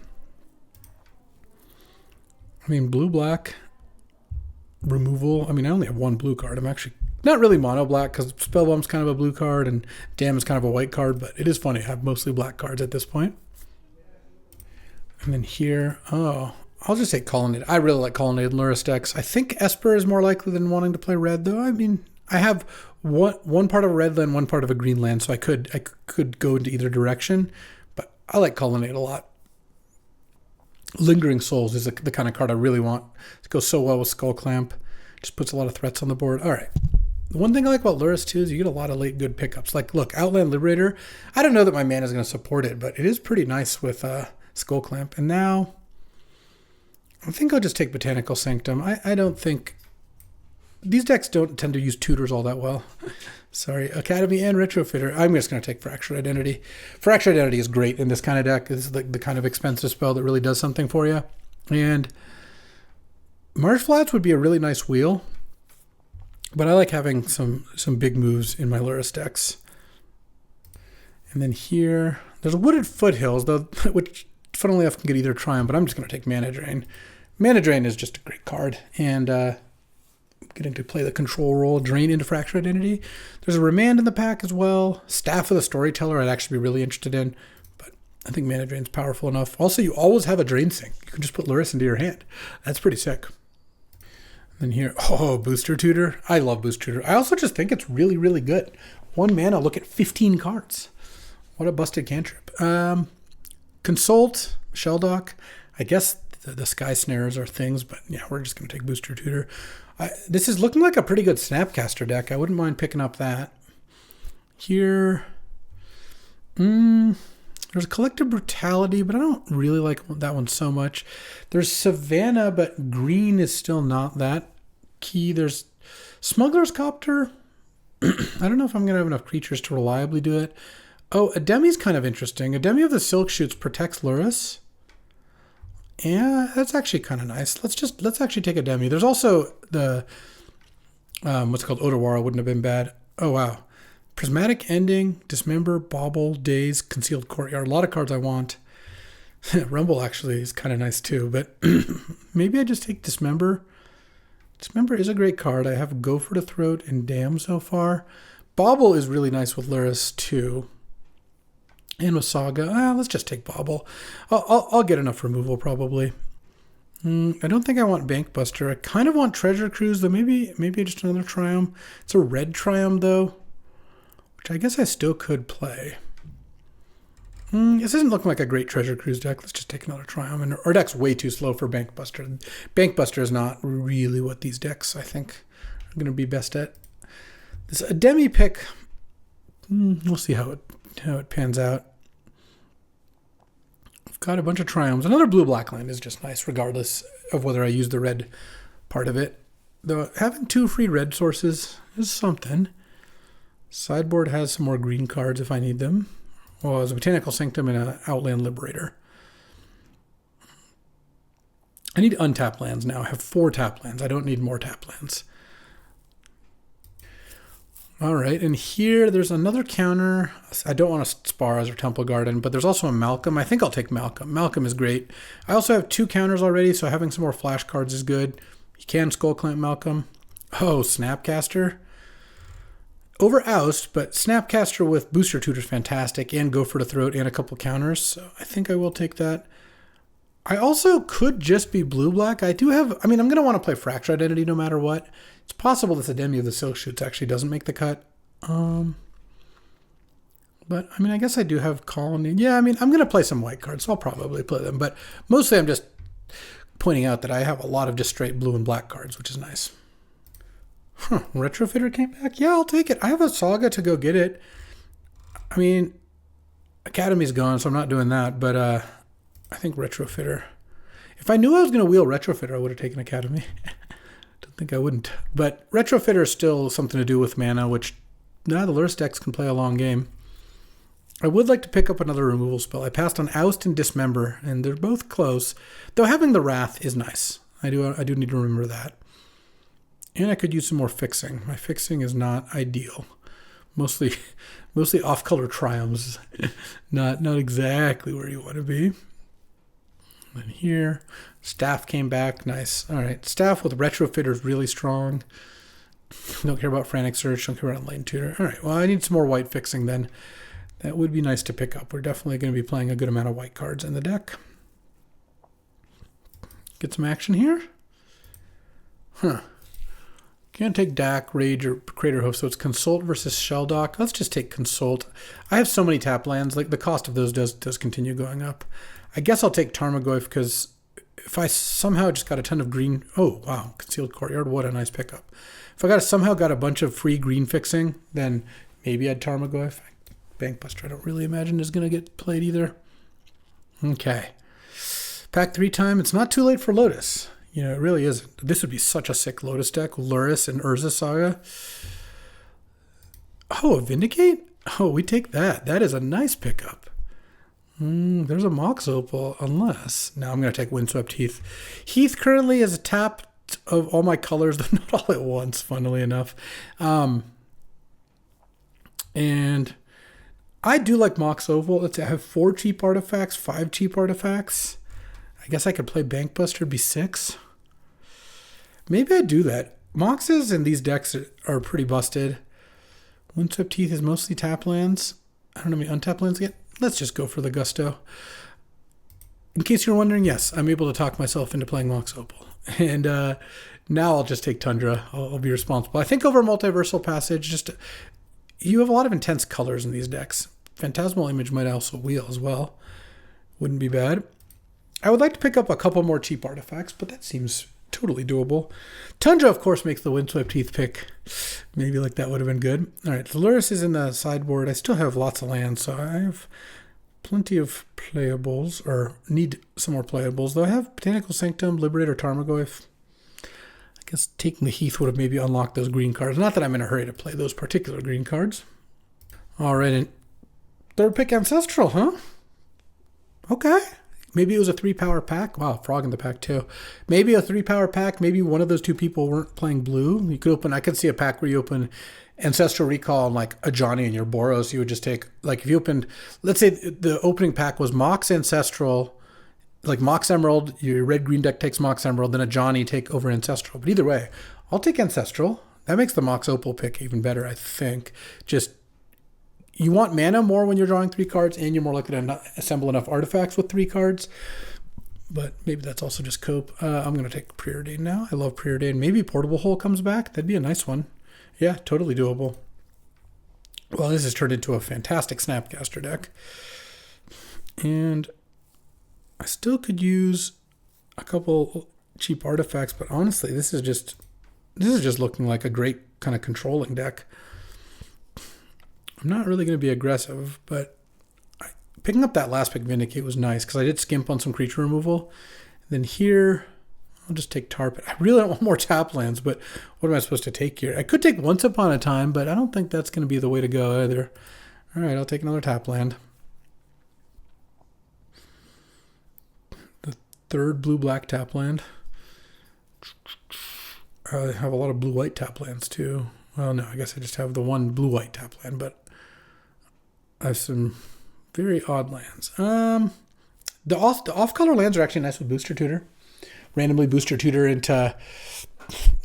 I mean, blue-black removal. I mean, I only have one blue card. I'm actually not really mono-black because Spellbomb's kind of a blue card and Dam is kind of a white card, but it is funny. I have mostly black cards at this point. And then here, oh, I'll just say Colonnade. I really like Colonnade and Luris decks. I think Esper is more likely than wanting to play red, though. I mean, I have one part of a red land, one part of a green land, so I could go into either direction, but I like Colonnade a lot. Lingering Souls is the kind of card I really want. It goes so well with Skull Clamp. Just puts a lot of threats on the board. All right. The one thing I like about Luris, too, is you get a lot of late good pickups. Like, look, Outland Liberator. I don't know that my mana is going to support it, but it is pretty nice with Skull Clamp. And now, I think I'll just take Botanical Sanctum. I don't think... These decks don't tend to use tutors all that well. Sorry. Academy and Retrofitter. I'm just going to take Fractured Identity. Fractured Identity is great in this kind of deck. This is the kind of expensive spell that really does something for you. And Marsh Flats would be a really nice wheel. But I like having some big moves in my Luris decks. And then here, there's Wooded Foothills, though, which funnily enough can get either Triumph, but I'm just going to take Mana Drain. Mana Drain is just a great card. And getting to play the control role, drain into Fractured Identity. There's a Remand in the pack as well. Staff of the Storyteller I'd actually be really interested in, but I think Mana Drain's powerful enough. Also, you always have a Drain Sink. You can just put Luris into your hand. That's pretty sick. And then here, oh, Booster Tutor. I love Booster Tutor. I also just think it's really, really good. 1 mana, look at 15 cards. What a busted cantrip. Consult, Shelldock. I guess the Sky Snares are things, but yeah, we're just going to take Booster Tutor. This is looking like a pretty good Snapcaster deck. I wouldn't mind picking up that. Here, there's Collective Brutality, but I don't really like that one so much. There's Savannah, but green is still not that key. There's Smuggler's Copter. I don't know if I'm going to have enough creatures to reliably do it. Oh, Ademi's kind of interesting. Ademi of the Silk Shoots protects Luris. Yeah, that's actually kind of nice. Let's actually take a Demi. There's also the what's it called, Odawara wouldn't have been bad. Oh wow. Prismatic Ending, Dismember, Bauble, Daze, Concealed Courtyard. A lot of cards I want. Rumble actually is kind of nice too, but maybe I just take Dismember. Dismember is a great card. I have Gopher to Throat and Dam so far. Bauble is really nice with Luris too. And with Saga, let's just take Bauble. I'll get enough removal probably. I don't think I want Bankbuster. I kind of want Treasure Cruise, though maybe just another Triumph. It's a red Triumph though, which I guess I still could play. This isn't looking like a great Treasure Cruise deck. Let's just take another Triumph. And our deck's way too slow for Bankbuster. Bankbuster is not really what these decks I think are going to be best at. This Ademi pick, we'll see how it pans out. I've got a bunch of Triumphs. Another blue-black land is just nice, regardless of whether I use the red part of it. Though having 2 free red sources is something. Sideboard has some more green cards if I need them. Well, there's a Botanical Sanctum and an Outland Liberator. I need untap lands now. I have 4 tap lands. I don't need more tap lands. All right, and here there's another counter. I don't want to Sparrows or Temple Garden, but there's also a Malcolm. I think I'll take Malcolm. Malcolm is great. I also have 2 counters already, so having some more flash cards is good. You can Skull Clamp Malcolm. Oh, Snapcaster. Over Oust, but Snapcaster with Booster Tutor is fantastic, and Go for the Throat and a couple counters, so I think I will take that. I also could just be blue-black. I'm going to want to play Fracture Identity no matter what. It's possible that the Demi of the Silk Shoots actually doesn't make the cut. But, I guess I do have Colony. Yeah, I'm going to play some white cards, so I'll probably play them. But mostly I'm just pointing out that I have a lot of just straight blue and black cards, which is nice. Retrofitter came back? Yeah, I'll take it. I have a Saga to go get it. Academy's gone, so I'm not doing that. But I think Retrofitter. If I knew I was going to wheel Retrofitter, I would have taken Academy. Don't think I wouldn't. But Retrofitter is still something to do with mana, which the Lurrus decks can play a long game. I would like to pick up another removal spell. I passed on Oust and Dismember, and they're both close. Though having the Wrath is nice. I do need to remember that. And I could use some more fixing. My fixing is not ideal. Mostly off-color Triumphs. not exactly where you want to be. And here, Staff came back. Nice. All right. Staff with Retrofitter is really strong. Don't care about Frantic Search. Don't care about Enlightened Tutor. All right. Well, I need some more white fixing then. That would be nice to pick up. We're definitely going to be playing a good amount of white cards in the deck. Get some action here. Can't take Dak, Rage, or Crater Hoof, so it's Consult versus Shelldock. Let's just take Consult. I have so many tap lands. Like the cost of those does continue going up. I guess I'll take Tarmogoyf because if I somehow just got a ton of green... Oh, wow. Concealed Courtyard. What a nice pickup. If I somehow got a bunch of free green fixing, then maybe I'd Tarmogoyf. Bankbuster, I don't really imagine is going to get played either. Okay. Pack 3 time. It's not too late for Lotus. It really isn't. This would be such a sick Lotus deck. Lurrus and Urza Saga. Oh, a Vindicate? Oh, we take that. That is a nice pickup. There's a Mox Opal, unless... Now I'm going to take Windswept Heath. Heath currently is a tap of all my colors, though not all at once, funnily enough. And I do like Mox Opal. I have 4 cheap artifacts, 5 cheap artifacts. I guess I could play Bankbuster, be 6. Maybe I'd do that. Moxes in these decks are pretty busted. Windswept Heath is mostly tap lands. I don't know how many untap lands I get. Let's just go for the Gusto. In case you're wondering, yes, I'm able to talk myself into playing Mox Opal. And now I'll just take Tundra. I'll be responsible. I think over Multiversal Passage, you have a lot of intense colors in these decks. Phantasmal Image might also wheel as well. Wouldn't be bad. I would like to pick up a couple more cheap artifacts, but that seems totally doable. Tundra, of course, makes the Windswept Heath pick. Maybe like that would have been good. All right, Lurrus is in the sideboard. I still have lots of land, so I have plenty of playables, or need some more playables. Though I have Botanical Sanctum, Liberator, Tarmogoyf. I guess taking the Heath would have maybe unlocked those green cards. Not that I'm in a hurry to play those particular green cards. All right, and third pick Ancestral, huh? Okay. Maybe it was a 3-power pack. Wow, Frog in the pack too. Maybe a 3-power pack. Maybe one of those 2 people weren't playing blue. You could open, I could see a pack where you open Ancestral Recall and like a Johnny and your Boros. You would just take, like if you opened, let's say the opening pack was Mox Ancestral, like Mox Emerald, your red-green deck takes Mox Emerald, then a Johnny take over Ancestral. But either way, I'll take Ancestral. That makes the Mox Opal pick even better, I think. Just, you want mana more when you're drawing 3 cards, and you're more likely to not assemble enough artifacts with 3 cards. But maybe that's also just cope. I'm going to take Preordain now. I love Preordain. Maybe Portable Hole comes back. That'd be a nice one. Yeah, totally doable. Well, this has turned into a fantastic Snapcaster deck. And I still could use a couple cheap artifacts, but honestly, this is just looking like a great kind of controlling deck. I'm not really going to be aggressive, but picking up that last pick Vindicate was nice because I did skimp on some creature removal. And then here, I'll just take Tarpon. I really don't want more tap lands, but what am I supposed to take here? I could take Once Upon a Time, but I don't think that's going to be the way to go either. All right, I'll take another tap land. The third blue-black tap land. I have a lot of blue-white tap lands too. Well, no, I guess I just have the one blue-white tap land, but I have some very odd lands. The off-color lands are actually nice with Booster Tutor. Randomly Booster Tutor into,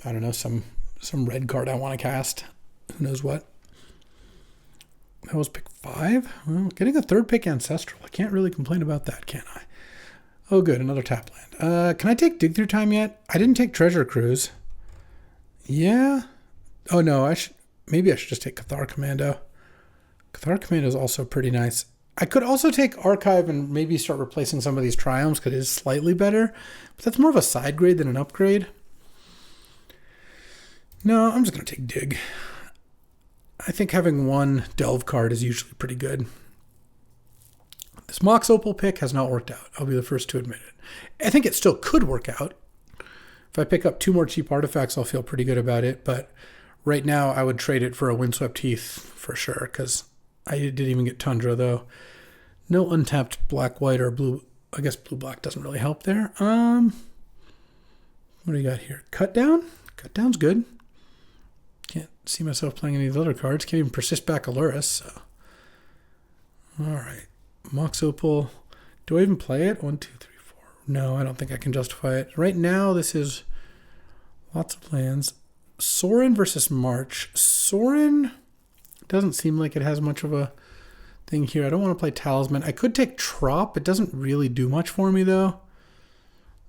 I don't know, some red card I want to cast. Who knows what. That was pick 5. Well, getting a third pick Ancestral. I can't really complain about that, can I? Oh, good. Another tap land. Can I take Dig Through Time yet? I didn't take Treasure Cruise. Yeah. Oh, no. Maybe I should just take Cathar Commando. Cathar Commando is also pretty nice. I could also take Archive and maybe start replacing some of these Triumphs because it is slightly better. But that's more of a side grade than an upgrade. No, I'm just going to take Dig. I think having one Delve card is usually pretty good. This Mox Opal pick has not worked out. I'll be the first to admit it. I think it still could work out. If I pick up 2 more cheap artifacts, I'll feel pretty good about it. But right now, I would trade it for a Windswept Heath for sure, because I didn't even get Tundra, though. No untapped black-white or blue. I guess blue-black doesn't really help there. What do you got here? Cut Down? Cut Down's good. Can't see myself playing any of the other cards. Can't even persist back Aluris. So. All right. Mox Opal. Do I even play it? 1, 2, 3, 4. No, I don't think I can justify it. Right now, this is lots of plans. Sorin versus March. Sorin doesn't seem like it has much of a thing here. I don't want to play Talisman. I could take Trop. It doesn't really do much for me, though.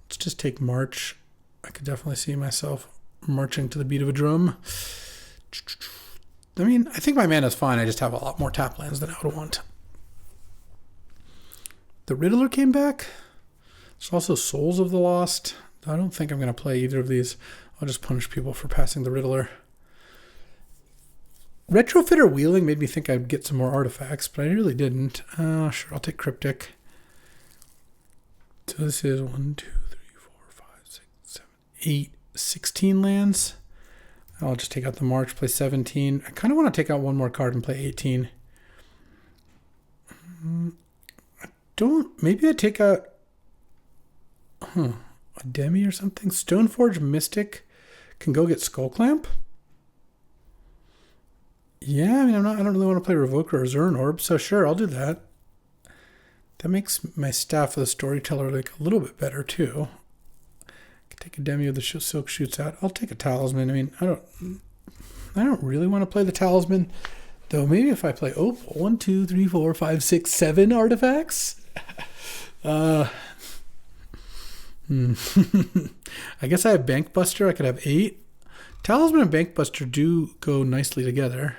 Let's just take March. I could definitely see myself marching to the beat of a drum. I mean, I think my mana's fine. I just have a lot more tap lands than I would want. The Riddler came back. There's also Souls of the Lost. I don't think I'm going to play either of these. I'll just punish people for passing the Riddler. Retrofitter Wheeling made me think I'd get some more artifacts, but I really didn't. Sure, I'll take Cryptic. So this is 1, 2, 3, 4, 5, 6, 7, 8, 16 lands. I'll just take out the March, play 17. I kind of want to take out one more card and play 18. Maybe I take out a Demi or something. Stoneforge Mystic can go get Skull Clamp. Yeah, I mean, I don't really want to play Revoker or Zern Orb, so sure, I'll do that. That makes my Staff of the Storyteller like a little bit better too. Take a Demi of the Silk Shoots Out. I'll take a Talisman. I mean, I don't really want to play the Talisman, though. Maybe if I play Opal, 1, 2, 3, 4, 5, 6, 7 artifacts. I guess I have Bankbuster. I could have 8. Talisman and Bankbuster do go nicely together.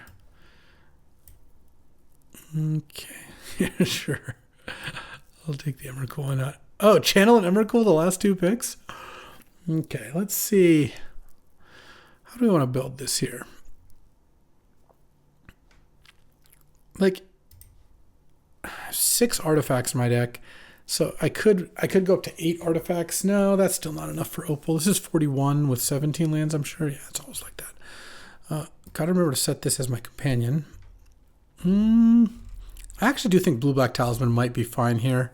Okay, sure. I'll take the Emrakul. Why not? Oh, Channel and Emrakul, the last 2 picks. Okay, let's see. How do we want to build this here? Like, I have 6 artifacts in my deck, so I could go up to 8 artifacts. No, that's still not enough for Opal. This is 41 with 17 lands, I'm sure. Yeah, it's always like that. Gotta remember to set this as my companion. I actually do think Blue-Black Talisman might be fine here,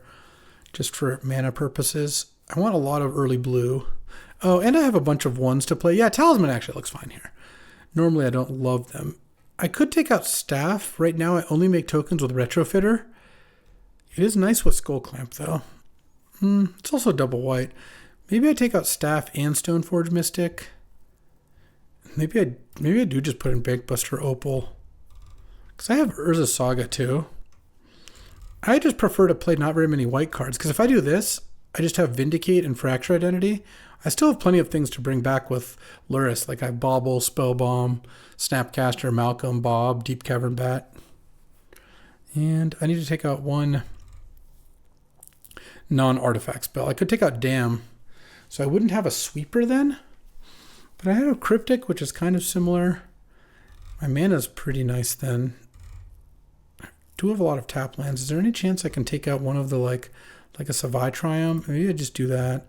just for mana purposes. I want a lot of early blue. Oh, and I have a bunch of 1s to play. Yeah, Talisman actually looks fine here. Normally, I don't love them. I could take out Staff. Right now, I only make tokens with Retrofitter. It is nice with Skull Clamp, though. It's also double white. Maybe I take out Staff and Stoneforge Mystic. Maybe I do just put in Bankbuster Opal. Because I have Urza Saga, too. I just prefer to play not very many white cards. Because if I do this, I just have Vindicate and Fracture Identity. I still have plenty of things to bring back with Luris. Like I have Bauble, Spellbomb, Snapcaster, Malcolm, Bob, Deep Cavern Bat. And I need to take out one non-artifact spell. I could take out Dam. So I wouldn't have a Sweeper then. But I have a Cryptic, which is kind of similar. My mana's pretty nice then. I do have a lot of tap lands. Is there any chance I can take out one of the like a Savai Triumph? Maybe I just do that.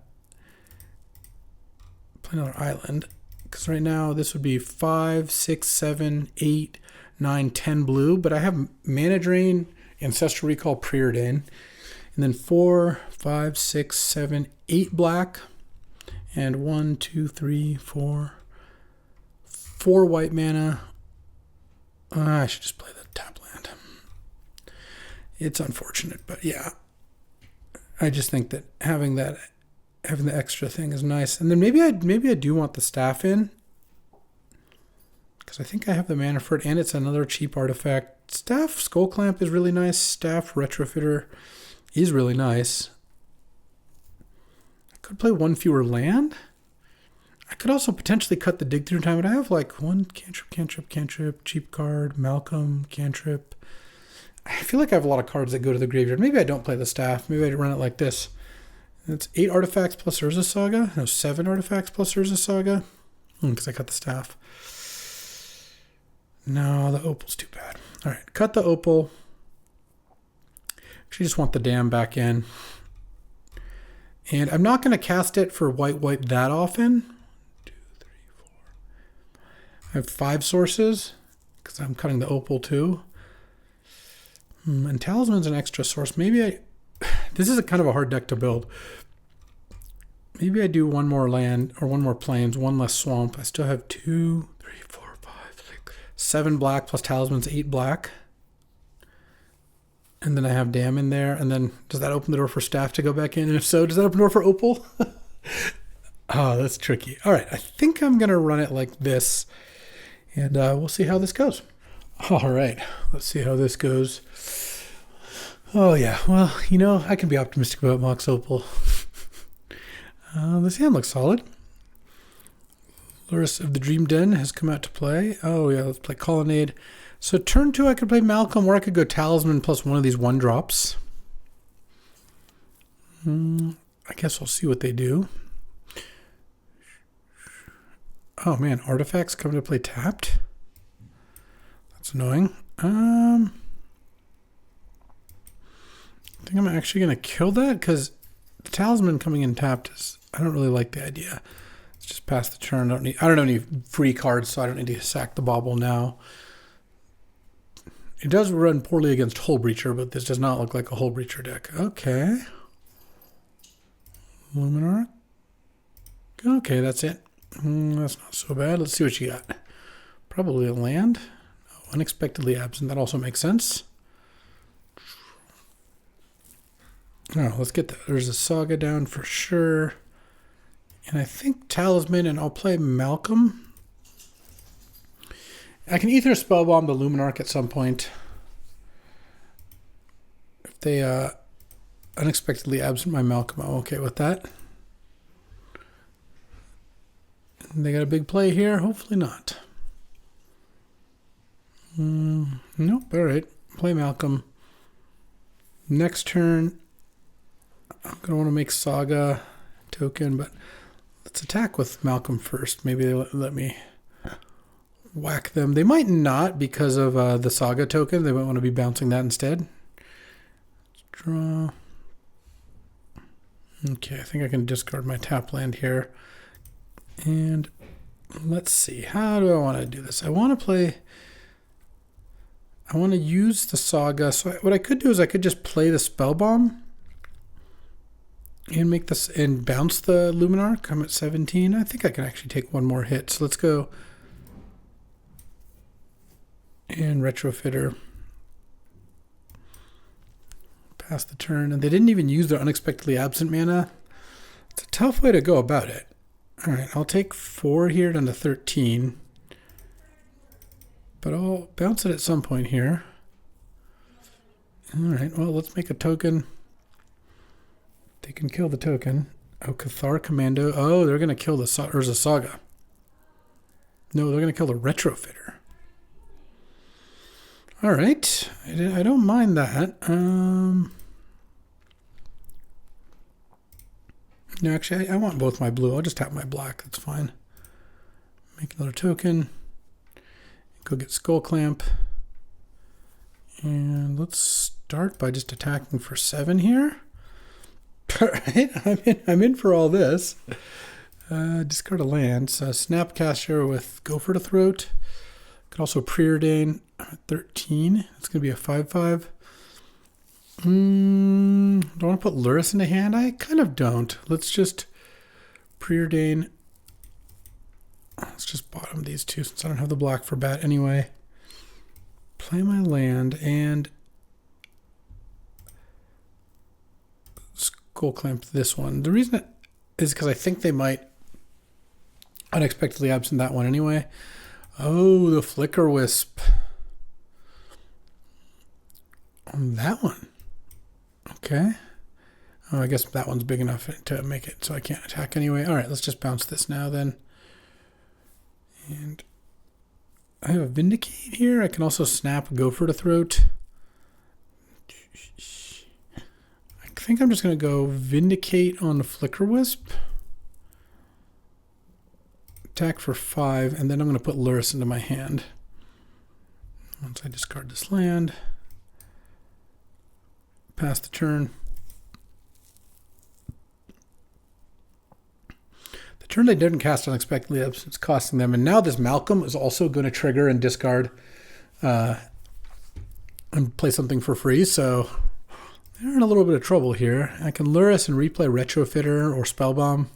Play another island. Because right now this would be 5, 6, 7, 8, 9, 10 blue. But I have Mana Drain, Ancestral Recall, Preordain. And then 4, 5, 6, 7, 8 black and 1, 2, 3, 4, 4 white mana. I should just play the tap land. It's unfortunate, but yeah. I just think that having the extra thing is nice. And then maybe I do want the staff in, because I think I have the mana for it, and it's another cheap artifact. Staff Skull Clamp is really nice. Staff Retrofitter is really nice. I could play 1 fewer land. I could also potentially cut the dig through time, but I have like 1 cantrip, cheap card, Malcolm, cantrip. I feel like I have a lot of cards that go to the graveyard. Maybe I don't play the staff. Maybe I run it like this. It's 8 artifacts plus Urza Saga. No, 7 artifacts plus Urza Saga. Because I cut the staff. No, the opal's too bad. All right, cut the opal. Actually, just want the dam back in. And I'm not going to cast it for white that often. 2, 3, 4. I have 5 sources because I'm cutting the opal too. And Talisman's an extra source. Maybe this is a kind of a hard deck to build. Maybe I do 1 more land or 1 more plains, 1 less swamp. I still have 2, 3, 4, 5, 6, 7 black plus Talisman's 8 black. And then I have dam in there. And then does that open the door for staff to go back in? And if so, does that open the door for opal? Oh, that's tricky. All right, I think I'm going to run it like this. And we'll see how this goes. All right, let's see how this goes. Oh, yeah. Well, you know, I can be optimistic about Mox Opal. This hand looks solid. Luris of the Dream Den has come out to play. Oh, yeah, let's play Colonnade. So turn 2, I could play Malcolm, or I could go Talisman plus 1 of these 1-drops. I guess we'll see what they do. Oh, man, artifacts come to play tapped? That's annoying. I think I'm actually going to kill that, because the Talisman coming in tapped is... I don't really like the idea. Let's just pass the turn. I don't know any free cards, so I don't need to sack the bauble now. It does run poorly against Hull Breacher, but this does not look like a Hull Breacher deck. Okay. Luminar. Okay, that's it. That's not so bad. Let's see what you got. Probably a land. Oh, unexpectedly absent. That also makes sense. Oh, let's get that. There's a Saga down for sure. And I think Talisman, and I'll play Malcolm. I can either Spellbomb the Luminarch at some point. If they unexpectedly absent my Malcolm, I'm okay with that. And they got a big play here. Hopefully not. Nope. All right. Play Malcolm. Next turn, I'm going to want to make Saga token, but let's attack with Malcolm first. Maybe they let me whack them. They might not because of the Saga token. They might want to be bouncing that instead. Let's draw. Okay, I think I can discard my tap land here. And let's see. How do I want to do this? I want to use the Saga. So what I could do is I could just play the Spellbomb and make this and bounce the Luminarch. I'm at 17. I think I can actually take 1 more hit. So let's go and Retrofitter. Pass the turn. And they didn't even use their unexpectedly absent mana. It's a tough way to go about it. All right, I'll take 4 here down to 13. But I'll bounce it at some point here. All right, well, let's make a token. They can kill the token. Oh, Cathar Commando. Oh, they're going to kill the Urza Saga. No, they're going to kill the Retrofitter. All right. I don't mind that. No, actually, I want both my blue. I'll just tap my black. That's fine. Make another token. Go get Skull Clamp. And let's start by just attacking for 7 here. All right, I'm in for all this. Discard a land. So Snapcaster with Gopher to Throat. Could also Preordain. I'm at 13. It's going to be a 5/5. Don't want to put Luris into hand? I kind of don't. Let's just preordain. Let's just bottom these two since I don't have the black for bat anyway. Play my land and skull clamp this one. The reason is because I think they might unexpectedly absent that one anyway. Oh, the flicker wisp on that one. Okay. Oh, I guess that one's big enough to make it so I can't attack anyway. All right, let's just bounce this now then. And I have a Vindicate here. I can also snap Gopher to Throat. I think I'm just going to go Vindicate on the Flicker Wisp. Attack for 5, and then I'm going to put Luris into my hand. Once I discard this land. Pass the turn. The turn they didn't cast unexpectedly, it's costing them. And now this Malcolm is also going to trigger and discard and play something for free. So they're in a little bit of trouble here. I can Luris and replay Retrofitter or Spellbomb.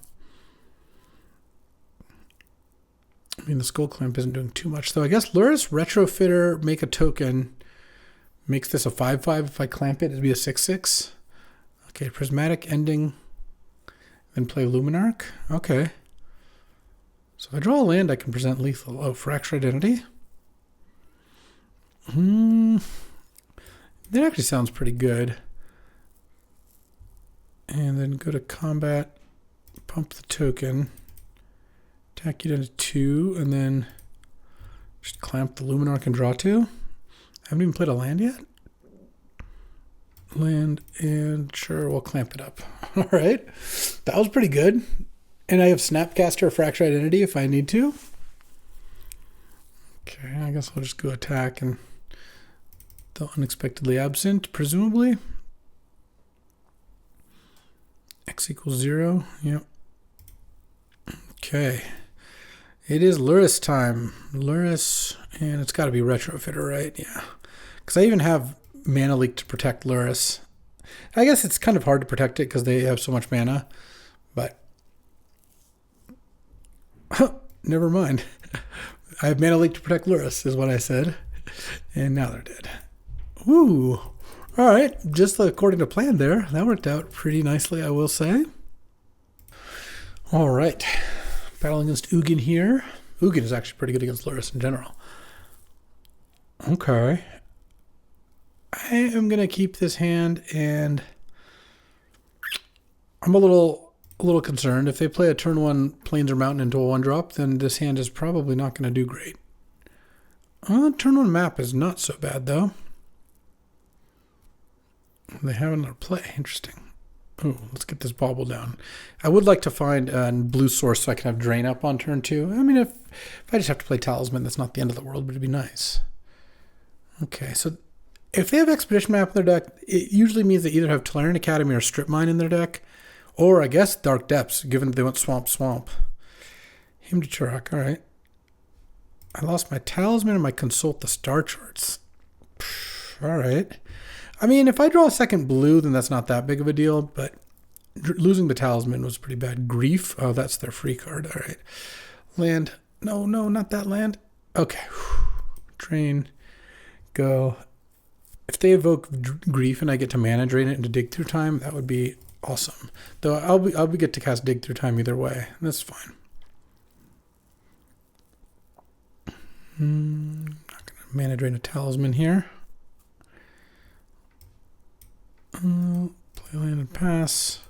I mean, the Skull Clamp isn't doing too much, though. I guess Luris, Retrofitter, make a token. Makes this a 5/5. If I clamp it, it'd be a 6/6. Okay, Prismatic Ending. Then play Luminarch. Okay. So if I draw a land, I can present lethal. Oh, Fracture Identity. That actually sounds pretty good. And then go to combat, pump the token, attack you down to 2, and then just clamp the Luminarch and draw 2. I haven't even played a land yet. Land, and sure, we'll clamp it up. All right. That was pretty good. And I have Snapcaster or Fracture Identity if I need to. Okay, I guess I'll just go attack and the unexpectedly absent, presumably. X equals 0. Yep. Okay. It is Luris time. Luris, and it's got to be Retrofitter, right? Yeah. Because I even have Mana Leak to protect Luris. I guess it's kind of hard to protect it because they have so much mana, but never mind. I have Mana Leak to protect Luris, is what I said, and now they're dead. Ooh. All right, just according to plan there. That worked out pretty nicely, I will say. All right. Battling against Ugin here. Ugin is actually pretty good against Luris in general. Okay. I am going to keep this hand, and I'm a little concerned. If they play a turn 1 Plains or Mountain into a 1-drop, then this hand is probably not going to do great. Turn 1 map is not so bad, though. They have another play. Interesting. Oh, let's get this bauble down. I would like to find a blue source so I can have Drain up on turn 2. I mean, if I just have to play Talisman, that's not the end of the world, but it'd be nice. Okay, so if they have Expedition Map in their deck, it usually means they either have Tolarian Academy or Strip Mine in their deck, or I guess Dark Depths, given that they went Swamp. Hymn to Turok, all right. I lost my Talisman and my Consult the Star Charts. All right. I mean, if I draw a second blue, then that's not that big of a deal, but losing the Talisman was pretty bad. Grief, oh, that's their free card. All right. Land, no, not that land. Okay. Drain, go. If they evoke Grief and I get to mana drain it into Dig Through Time, that would be awesome. Though I'll get to cast Dig Through Time either way. That's fine. Not going to mana drain a Talisman here. Play land and pass.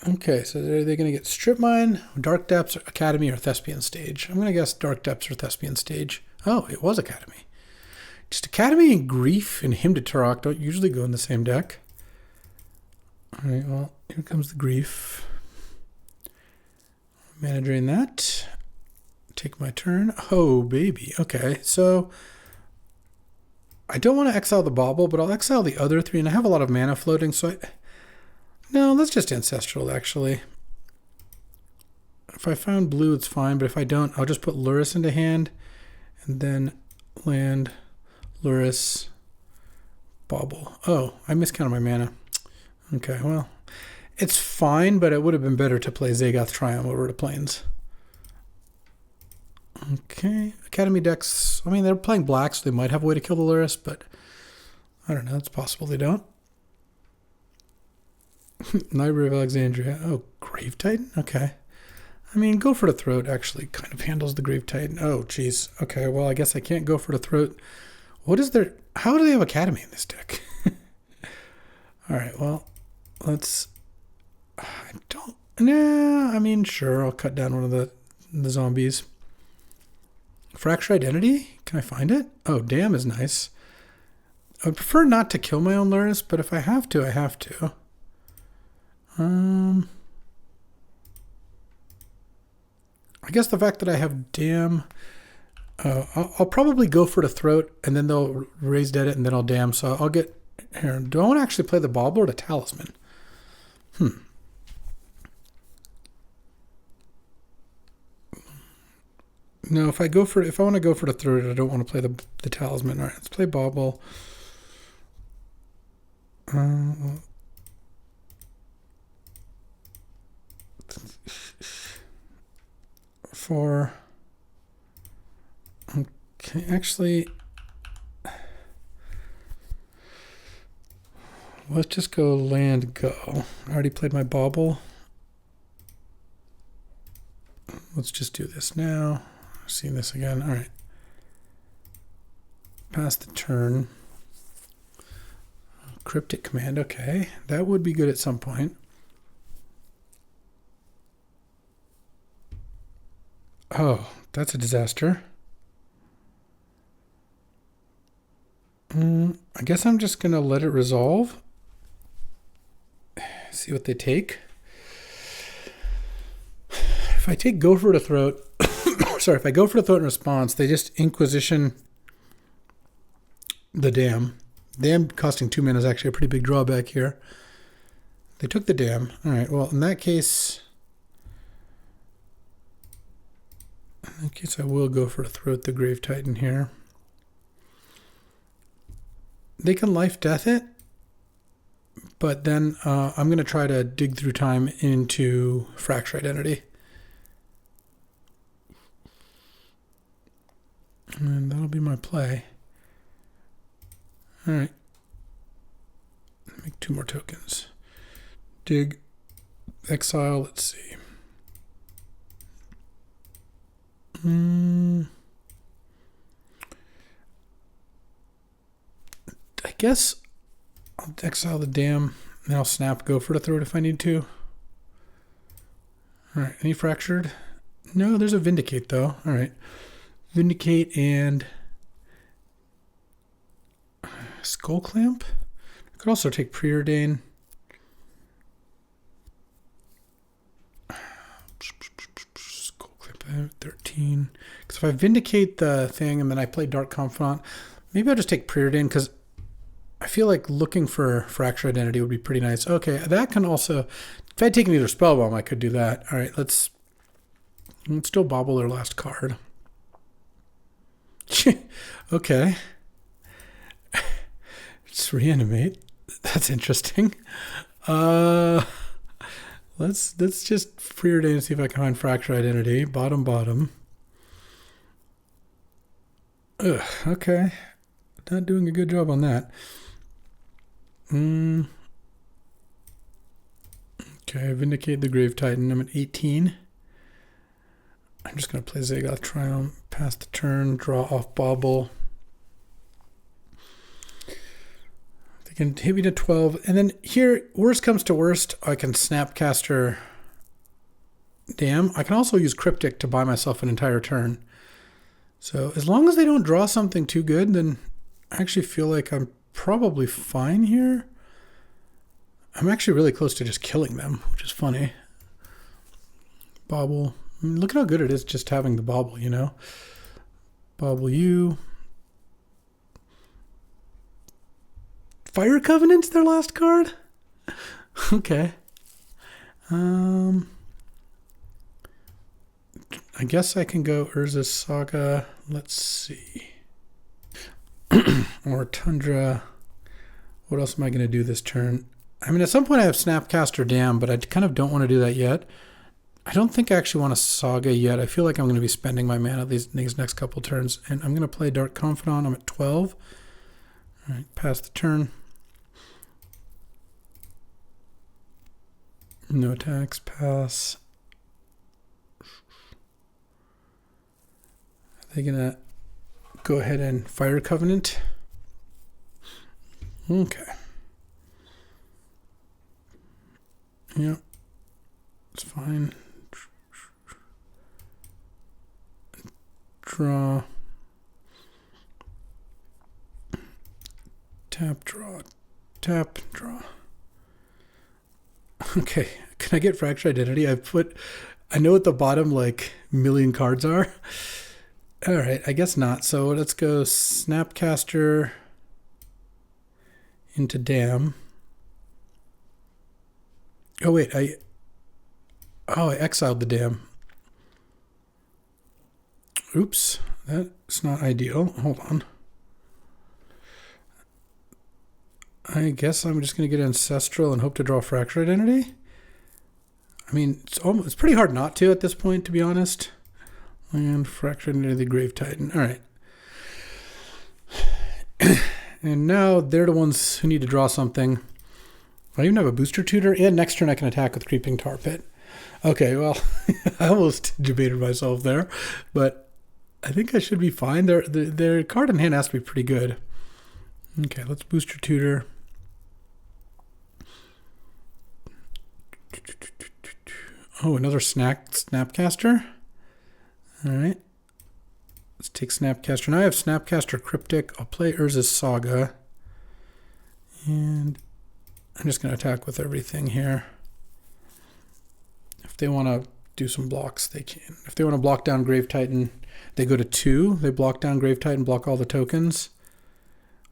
Okay, so are they going to get Strip Mine, Dark Depths, Academy, or Thespian Stage? I'm going to guess Dark Depths or Thespian Stage. Oh, it was Academy. Just Academy and Grief and Hymn to Turok don't usually go in the same deck. All right, well, here comes the Grief. Mana drain that. Take my turn. Oh, baby. Okay, so I don't want to exile the Bauble, but I'll exile the other 3, and I have a lot of mana floating, so no, let's just Ancestral, actually. If I found blue, it's fine, but if I don't, I'll just put Luris into hand, and then land, Luris, bauble. Oh, I miscounted my mana. Okay, well, it's fine, but it would have been better to play Zagoth Triumph over to Plains. Okay, Academy decks, I mean, they're playing black, so they might have a way to kill the Luris, but I don't know, it's possible they don't. Library of Alexandria. Oh, Grave Titan? Okay. I mean, Go for the Throat actually kind of handles the Grave Titan. Oh, geez. Okay, well, I guess I can't Go for the Throat. What is their... How do they have Academy in this deck? All right, well, let's... I don't... Nah, I mean, sure, I'll cut down one of the zombies. Fracture Identity? Can I find it? Oh, Damn is nice. I would prefer not to kill my own Luris, but if I have to, I have to. I guess the fact that I have Damn... I'll probably Go for the Throat, and then they'll raise dead it, and then I'll Damn. So I'll get... Here, do I want to actually play the Bauble or the Talisman? No, if I want to go for the Throat, I don't want to play the Talisman. All right, let's play Bauble. Okay, actually, let's just go land go. I already played my Bauble. Let's just do this now. Seeing this again. All right. Pass the turn. Cryptic Command. Okay, that would be good at some point. Oh, that's a disaster. I guess I'm just going to let it resolve. See what they take. If I take Go for the Throat, sorry, if I Go for the Throat in response, they just Inquisition the Damn. Damn costing 2 mana is actually a pretty big drawback here. They took the Damn. All right, well, in that case, I will Go for the Throat the Grave Titan here. They can Life Death it, but then I'm going to try to dig through time into Fracture Identity. And that'll be my play. All right. Make 2 more tokens. Dig, exile, let's see. I guess I'll exile the Damn, and I'll snap Go for the Throat if I need to. All right, any fractured? No, there's a Vindicate though. All right, Vindicate and Skull Clamp. I could also take Preordain. Skull Clamp 13. Because if I Vindicate the thing and then I play Dark Confidant, maybe I'll just take Preordain because I feel like looking for Fracture Identity would be pretty nice. Okay, that can also... If I had taken either Spellbomb, I could do that. All right, let's still Bauble their last card. Okay. Just Reanimate. That's interesting. Let's just Preordain and see if I can find Fracture Identity. Bottom. Ugh, okay. Not doing a good job on that. Okay, Vindicate the Grave Titan. I'm at 18. I'm just going to play Zagoth Triumph, pass the turn, draw off Bauble. They can hit me to 12. And then here, worst comes to worst, I can Snapcaster Damn. I can also use Cryptic to buy myself an entire turn. So as long as they don't draw something too good, then I actually feel like I'm probably fine here. I'm actually really close to just killing them, which is funny. Bauble. I mean, look at how good it is just having the Bauble, you know? Bauble you. Fire Covenant's their last card? Okay. I guess I can go Urza's Saga. Let's see. Or Tundra. What else am I going to do this turn? I mean, at some point I have Snapcaster Dam, but I kind of don't want to do that yet. I don't think I actually want to Saga yet. I feel like I'm going to be spending my mana these next couple turns. And I'm going to play Dark Confidant. I'm at 12. All right, pass the turn. No attacks, pass. Are they going to go ahead and Fire Covenant? Okay. Yeah, it's fine. Draw. Tap, draw. Tap, draw. Okay, can I get Fractured Identity? I know at the bottom like million cards are. All right, I guess not. So let's go Snapcaster into Dam. Oh wait, I exiled the Dam. Oops, that's not ideal. Hold on. I guess I'm just going to get Ancestral and hope to draw Fractured Identity. I mean, it's pretty hard not to at this point, to be honest. And Fractured Identity, Grave Titan. All right. And now they're the ones who need to draw something. I even have a Booster Tutor, and next turn I can attack with Creeping Tar Pit. Okay, well, I almost debated myself there, but I think I should be fine. Their card in hand has to be pretty good. Okay, let's Booster Tutor. Oh, another Snapcaster. All right. Let's take Snapcaster. Now I have Snapcaster Cryptic. I'll play Urza's Saga. And I'm just going to attack with everything here. If they want to do some blocks, they can. If they want to block down Grave Titan, they go to 2. They block down Grave Titan, block all the tokens.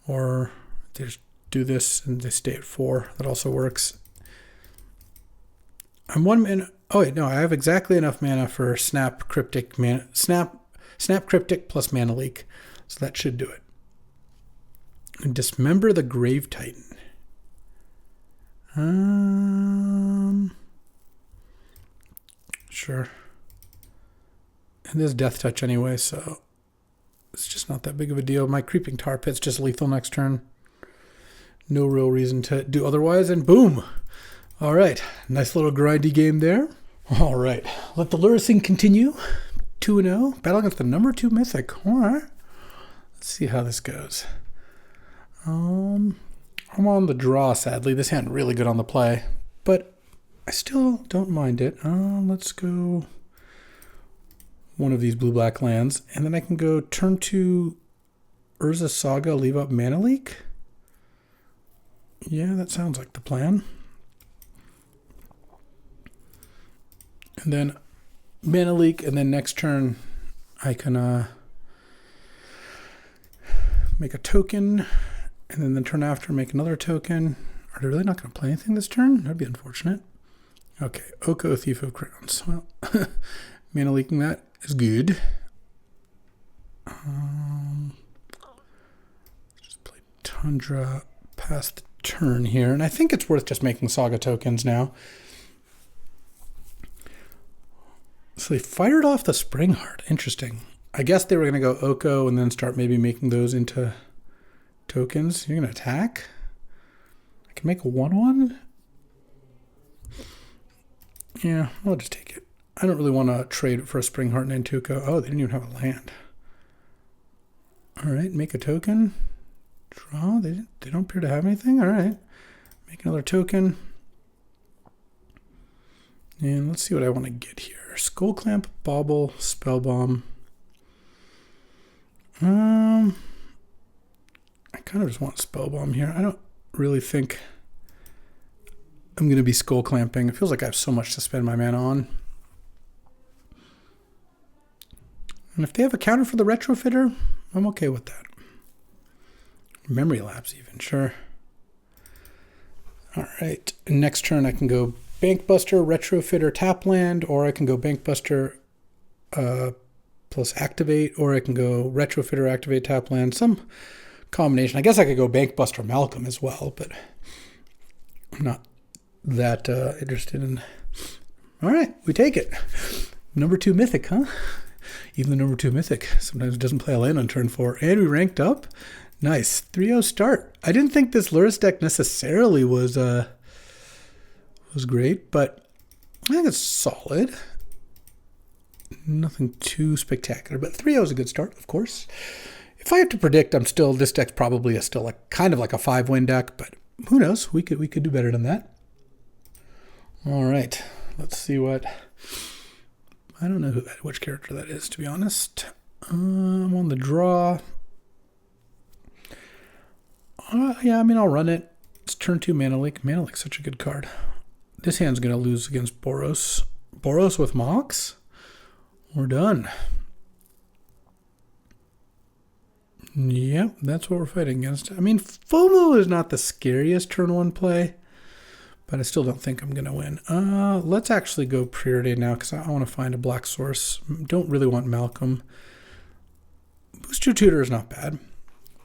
Or they just do this and they stay at 4. That also works. I'm 1 mana. Oh wait, no, I have exactly enough mana for Snap Cryptic plus Mana Leak. So that should do it. And Dismember the Grave Titan. Sure. And there's Death Touch anyway, so it's just not that big of a deal. My Creeping Tar Pit's just lethal next turn. No real reason to do otherwise, and boom! All right, nice little grindy game there. All right, let the Lurising continue. 2-0, battle against the number 2 Mythic. All right, let's see how this goes. I'm on the draw, sadly. This hand really good on the play, but I still don't mind it. Let's go one of these blue-black lands, and then I can go turn 2 Urza's Saga, leave up Mana Leak. Yeah, that sounds like the plan. And then Mana Leak, and then next turn I can make a token, and then the turn after make another token. Are they really not going to play anything this turn? That'd be unfortunate. Okay, Oko, Thief of Crowns. Well, Mana Leaking that is good. Just play Tundra, pass the turn here, and I think it's worth just making Saga tokens now. So they fired off the Spring Heart. Interesting. I guess they were going to go Oko and then start maybe making those into tokens. You're going to attack? I can make a 1/1? Yeah, I'll just take it. I don't really want to trade for a Spring Heart and Nantuko. Oh, they didn't even have a land. All right, make a token. Draw. They don't appear to have anything. All right. Make another token. And let's see what I want to get here. Skull Clamp, Bauble, Spellbomb. I kind of just want Spellbomb here. I don't really think I'm going to be Skull Clamping. It feels like I have so much to spend my mana on. And if they have a counter for the Retrofitter, I'm okay with that. Memory Lapse even, sure. All right, next turn I can go Bankbuster, Retrofitter, tap land, or I can go Bankbuster plus activate, or I can go Retrofitter, activate, tap land. Some combination. I guess I could go Bankbuster Malcolm as well, but I'm not that interested in. All right, we take it. Number 2 Mythic, huh? Even the number 2 Mythic sometimes doesn't play a land on turn 4. And we ranked up. Nice. 3-0 start. I didn't think this Lurrus deck necessarily was great, but I think it's solid. Nothing too spectacular, but 3-0 is a good start, of course. If I have to predict, this deck's probably still kind of like a 5-win deck, but who knows? We could do better than that. All right, let's see what. I don't know which character that is, to be honest. I'm on the draw. Yeah, I mean, I'll run it. It's turn 2 Mana Leak. Mana Leak's such a good card. This hand's going to lose against Boros. Boros with Mox? We're done. Yep, that's what we're fighting against. I mean, FOMO is not the scariest turn 1 play, but I still don't think I'm going to win. Let's actually go Preordain now because I want to find a black source. Don't really want Malcolm. Booster Tutor is not bad.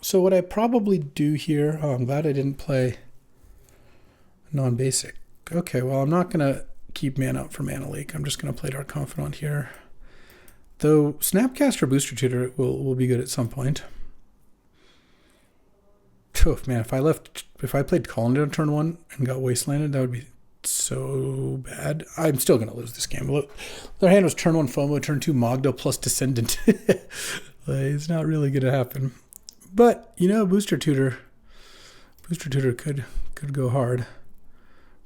So what I probably do here... Oh, I'm glad I didn't play non-basic. Okay, well, I'm not going to keep mana up for Mana Leak. I'm just going to play Dark Confidant here. Though Snapcaster Booster Tutor will be good at some point. Oh, man, if I played Colonnade on turn 1 and got Wastelanded, that would be so bad. I'm still going to lose this game. Look, their hand was turn 1 FOMO, turn 2 Mogdo plus Descendant. It's not really going to happen. But, you know, Booster Tutor could go hard.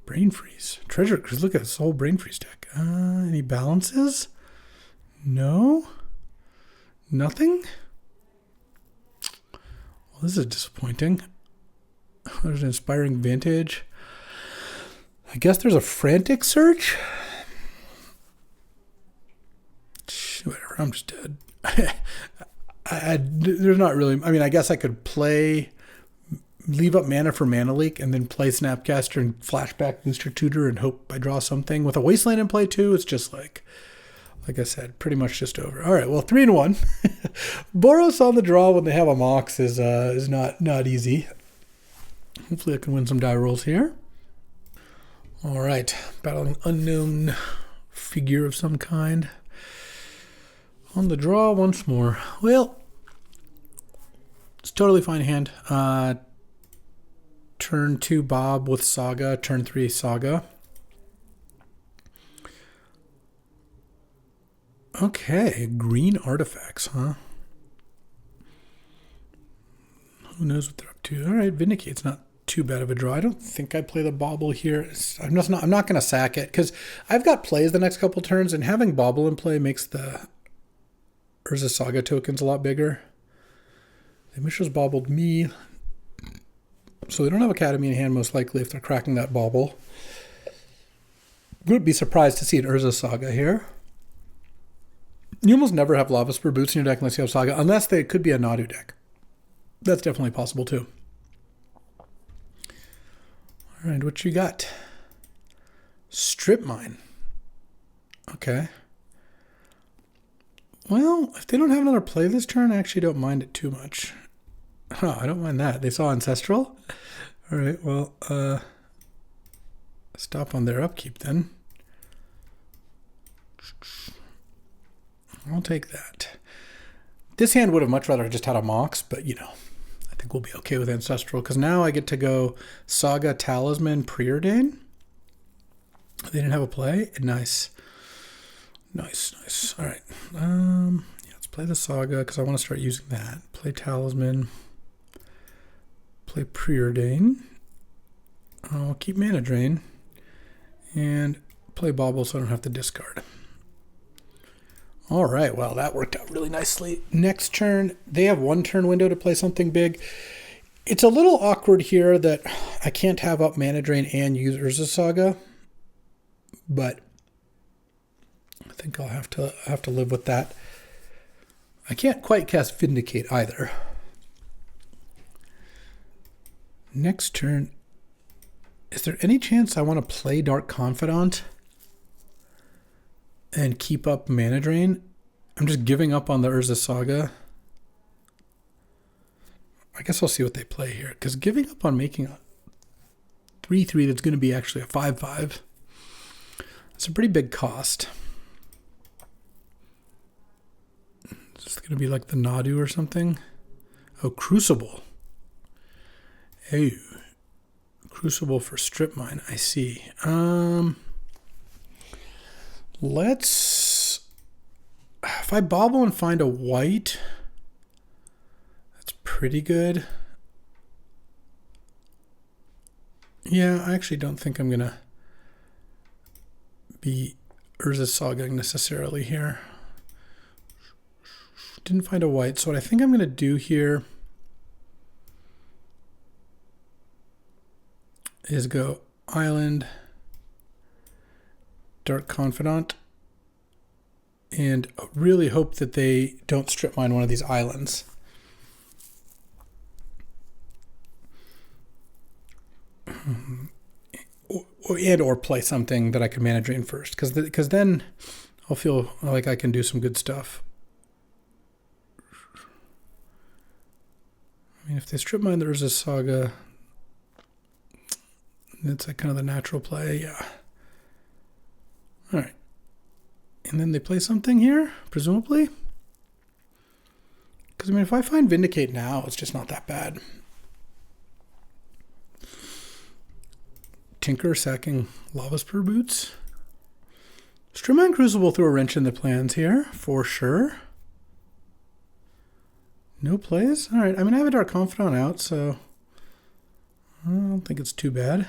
Brain Freeze. Treasure, because look at this whole Brain Freeze deck. Any balances? No? Nothing? Well, this is disappointing. There's an Inspiring Vantage. I guess there's a Frantic Search? Whatever, I'm just dead. There's not really... I mean, I guess I could leave up mana for Mana Leak and then play Snapcaster and flashback Booster Tutor and hope I draw something. With a Wasteland in play too, it's just like I said, pretty much just over. All right, well, 3-1. Boros on the draw when they have a Mox is not easy. Hopefully I can win some die rolls here. All right, battling unknown figure of some kind. On the draw once more. Well, it's totally fine hand. Turn 2 Bob with Saga, turn 3 Saga. Okay, green artifacts, huh? Who knows what they're up to? All right, Vindicate's not too bad of a draw. I don't think I play the Bauble here. I'm not going to sack it because I've got plays the next couple turns, and having Bauble in play makes the Urza Saga tokens a lot bigger. The Mishra's Baubled me. So they don't have Academy in hand, most likely, if they're cracking that Bauble. Would be surprised to see an Urza Saga here. You almost never have Lava Spur Boots in your deck unless you have Saga, unless they could be a Nadu deck. That's definitely possible, too. All right, what you got? Strip Mine. Okay. Well, if they don't have another play this turn, I actually don't mind it too much. Oh, I don't mind that. They saw Ancestral? All right, well, stop on their upkeep then. I'll take that. This hand would have much rather just had a Mox, but, you know, I think we'll be okay with Ancestral, because now I get to go Saga, Talisman, Preordain. They didn't have a play? Nice. Nice. All right. Yeah, let's play the Saga, because I want to start using that. Play Talisman. Play Preordain. I'll keep Mana Drain. And play Bauble so I don't have to discard. All right, well, that worked out really nicely. Next turn, they have 1 turn window to play something big. It's a little awkward here that I can't have up Mana Drain and use Urza Saga, but I think I'll have to live with that. I can't quite cast Vindicate either. Next turn, is there any chance I want to play Dark Confidant and keep up Mana Drain? I'm just giving up on the Urza Saga. I guess I'll see what they play here. Because giving up on making a 3/3 that's going to be actually a 5/5, it's a pretty big cost. It's going to be like the Nadu or something. Oh, Crucible. Oh, Crucible for Strip Mine. I see. Let's... If I bobble and find a white, that's pretty good. Yeah, I actually don't think I'm going to be Urza's Sagaing necessarily here. Didn't find a white, so what I think I'm going to do here is go Island, Dark Confidant, and really hope that they don't strip mine one of these islands. Or play something that I can mana drain first, because then I'll feel like I can do some good stuff. I mean, if they strip mine the Urza's Saga, that's like kind of the natural play, yeah. All right. And then they play something here, presumably. Because, I mean, if I find Vindicate now, it's just not that bad. Tinker sacking Lavaspur Boots. Stripmine Crucible threw a wrench in the plans here, for sure. No plays? All right. I mean, I have a Dark Confidant out, so I don't think it's too bad.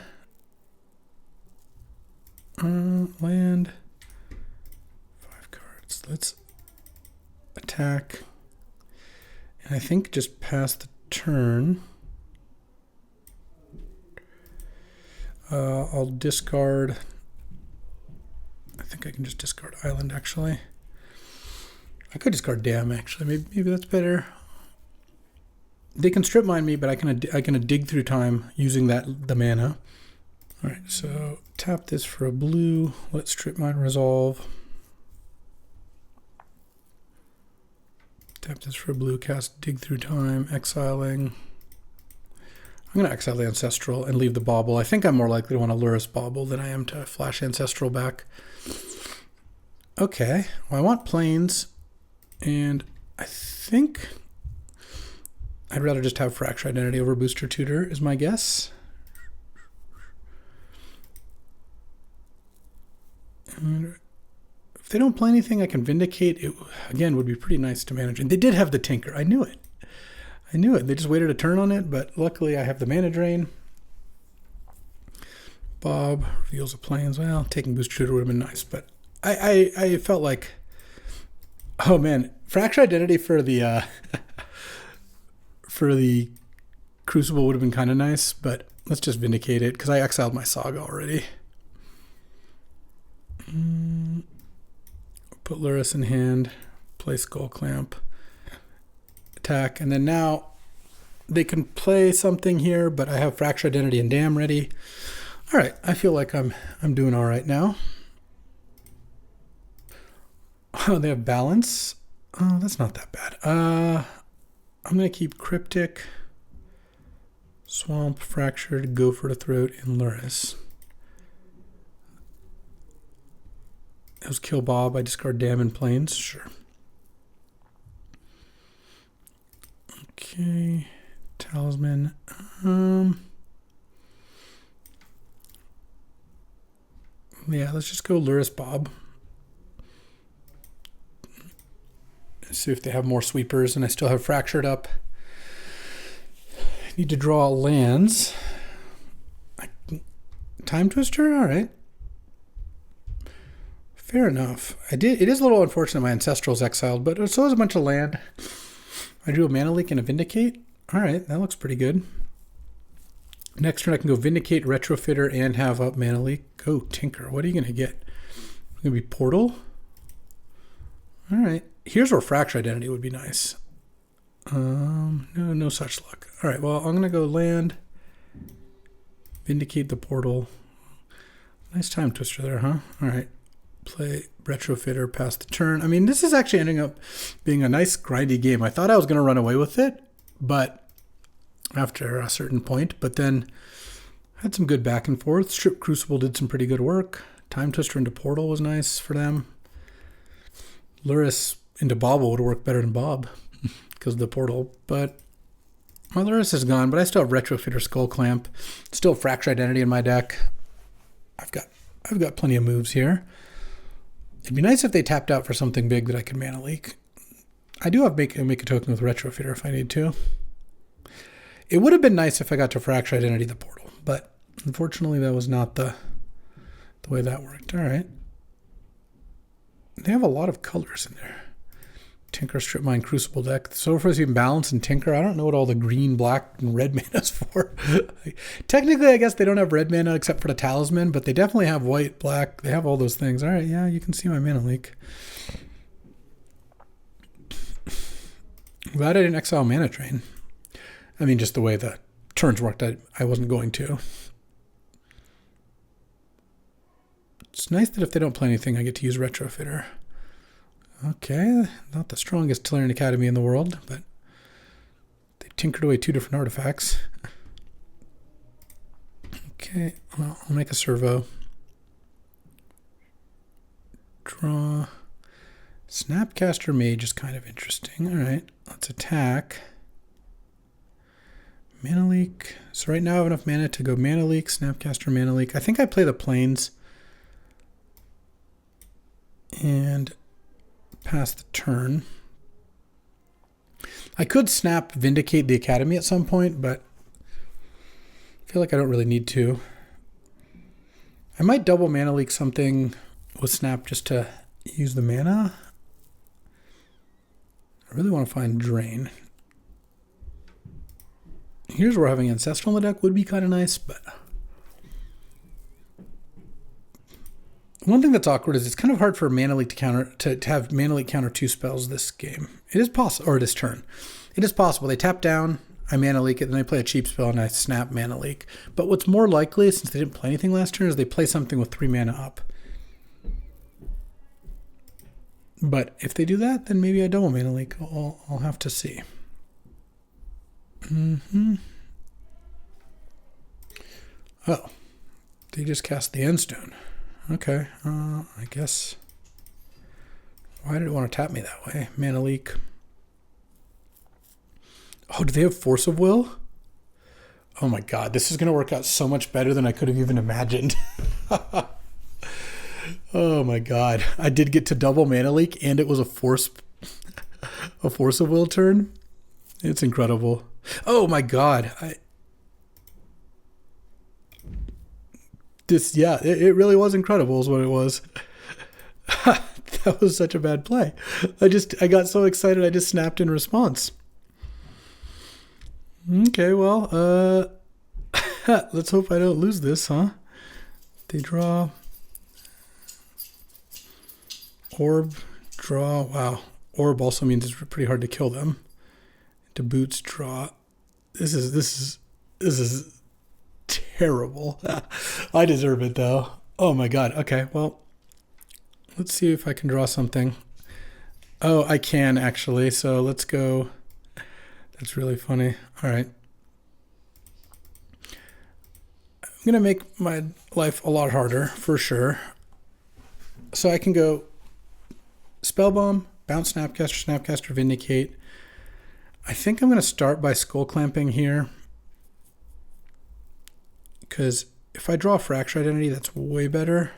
Land. 5 cards. Let's attack. And I think just pass the turn. I'll discard. I think I can just discard Island, actually. I could discard Dam, actually. Maybe that's better. They can strip mine me, but I can dig through time using the mana. All right, so tap this for a blue. Let strip mine resolve. Tap this for a blue. Cast dig through time. Exiling. I'm going to exile the Ancestral and leave the Bauble. I think I'm more likely to want to Lurrus Bauble than I am to flash Ancestral back. Okay, well, I want Plains, and I think I'd rather just have Fracture Identity over Booster Tutor, is my guess. And if they don't play anything, I can Vindicate. It, again, would be pretty nice to manage. And they did have the Tinker. I knew it. They just waited a turn on it, but luckily I have the Mana Drain. Bob reveals a Plains. Well, taking Booster Tutor would have been nice, but I felt like, oh man, Fracture Identity for the for the Crucible would have been kind of nice, but let's just Vindicate it because I exiled my Saga already. Put Lurrus in hand, play Skull Clamp, attack, and then now they can play something here, but I have Fracture Identity and Dam ready. All right, I feel like I'm doing all right now. Oh, they have Balance. Oh, that's not that bad. I'm going to keep Cryptic, Swamp, Fractured, Gopher to Throat, and Lurrus. That was Kill Bob. I discard Dam and Plains. Sure. Okay. Talisman. Yeah, let's just go Lurrus Bob. See if they have more sweepers, and I still have Fractured up. I need to draw lands. Time Twister? All right. Fair enough. It is a little unfortunate my Ancestral's exiled, but so is a bunch of land. I drew a Mana Leak and a Vindicate. All right, that looks pretty good. Next turn I can go Vindicate, Retrofitter, and have up Mana Leak. Go Tinker. What are you going to get? Going to be Portal? All right. Here's where Fracture Identity would be nice. No such luck. All right, well, I'm going to go land, Vindicate the Portal. Nice Time Twister there, huh? All right. Play Retrofitter, pass the turn. I mean, this is actually ending up being a nice grindy game. I thought I was going to run away with it, but after a certain point, but then had some good back and forth. Strip Crucible did some pretty good work. Time Twister into Portal was nice for them. Luris into Bobble would work better than Bob because of the Portal, but my Luris is gone, but I still have Retrofitter Skull Clamp. Still Fracture Identity in my deck. I've got plenty of moves here. It'd be nice if they tapped out for something big that I could mana leak. I do have make a token with Retrofitter if I need to. It would have been nice if I got to Fracture Identity the Portal, but unfortunately that was not the way that worked. All right. They have a lot of colors in there. Tinker, Strip Mine, Crucible deck. So far, even Balance and Tinker. I don't know what all the green, black, and red mana is for. Technically, I guess they don't have red mana except for the Talisman, but they definitely have white, black. They have all those things. All right, yeah, you can see my mana leak. Glad I didn't exile Mana Drain. I mean, just the way the turns worked, I wasn't going to. It's nice that if they don't play anything, I get to use Retrofitter. Okay, not the strongest Tolarian Academy in the world, but they tinkered away 2 different artifacts. Okay, well, I'll make a servo. Draw. Snapcaster Mage is kind of interesting. All right, let's attack. Mana Leak. So right now I have enough mana to go Mana Leak, Snapcaster, Mana Leak. I think I play the Plains and pass the turn. I could snap Vindicate the Academy at some point, but I feel like I don't really need to. I might double Mana Leak something with Snap just to use the mana. I really want to find Drain. Here's where having Ancestral in the deck would be kind of nice, but one thing that's awkward is it's kind of hard for Mana Leak to have Mana Leak counter 2 spells this game. It is possible, or this turn. It is possible. They tap down, I Mana Leak it, then they play a cheap spell and I snap Mana Leak. But what's more likely, since they didn't play anything last turn, is they play something with 3 mana up. But if they do that, then maybe I double Mana Leak. I'll have to see. Oh, they just cast the Endstone. Okay, I guess. Why did it want to tap me that way? Mana Leak. Oh, do they have Force of Will? Oh my god, this is going to work out so much better than I could have even imagined. Oh my god. I did get to double Mana Leak and it was a Force of Will turn. It's incredible. Oh my god. It really was incredible is what it was. That was such a bad play. I got so excited I just snapped in response. Okay, well, let's hope I don't lose this, huh? They draw. Orb, draw. Wow. Orb also means it's pretty hard to kill them. To boots, draw. This is terrible. I deserve it though. Oh my god. Okay, well, let's see if I can draw something. Oh, I can actually. So let's go. That's really funny. All right. I'm going to make my life a lot harder for sure. So I can go Spellbomb, Bounce Snapcaster, Snapcaster Vindicate. I think I'm going to start by Skull Clamping here. Because if I draw Fracture Identity, that's way better.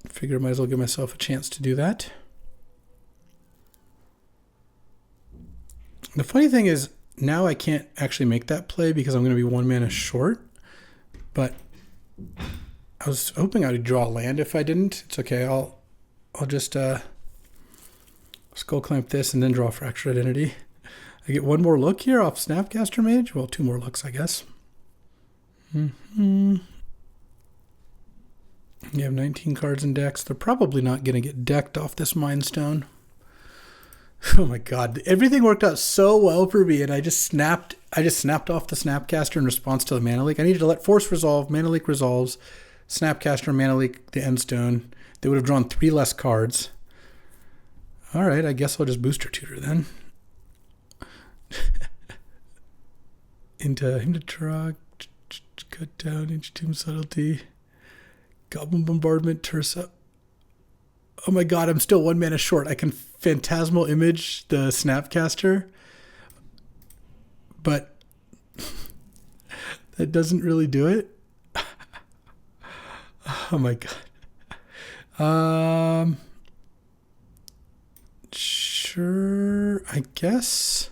Figure I might as well give myself a chance to do that. The funny thing is, now I can't actually make that play because I'm going to be 1 mana short. But I was hoping I would draw land if I didn't. It's okay. I'll just Skull Clamp this and then draw Fracture Identity. I get 1 more look here off Snapcaster Mage. Well, 2 more looks, I guess. You have 19 cards in decks. They're probably not going to get decked off this Mind Stone. Oh my god. Everything worked out so well for me, and I just snapped off the Snapcaster in response to the Mana Leak. I needed to let Force resolve, Mana Leak resolves, Snapcaster, Mana Leak, the Endstone. They would have drawn 3 less cards. Alright, I guess I'll just Booster Tutor then. into truck, cut down, inch tomb subtlety, goblin bombardment, Tursa. Oh my god, I'm still 1 mana short. I can phantasmal image the Snapcaster, but that doesn't really do it. Oh my god. Sure, I guess.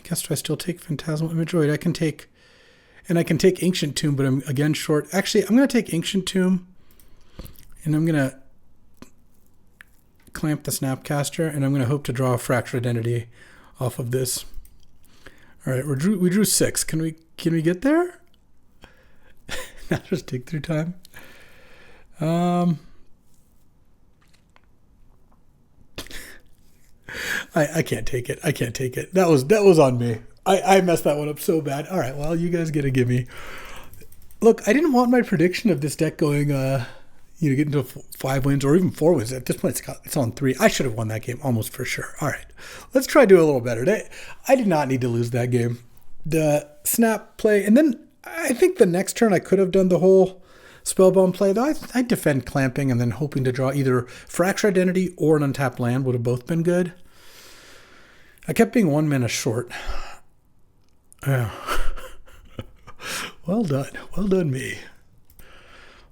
Do I still take Phantasmal Imageroid? I can take Ancient Tomb, but I'm again short. Actually, I'm going to take Ancient Tomb, and I'm going to clamp the Snapcaster, and I'm going to hope to draw a Fractured Identity off of this. All right, we drew 6. Can we get there? Now just dig through time. I can't take it. I can't take it. That was on me. I messed that one up so bad. All right, well, you guys get a gimme. Look, I didn't want my prediction of this deck going, getting to 5 wins or even 4 wins. At this point, it's on 3. I should have won that game almost for sure. All right, let's try to do a little better. I did not need to lose that game. The snap play, and then I think the next turn I could have done the whole Spellbound play, though I defend clamping and then hoping to draw either Fracture Identity or an untapped land would have both been good. I kept being 1 mana short. Yeah. Well done. Well done, me.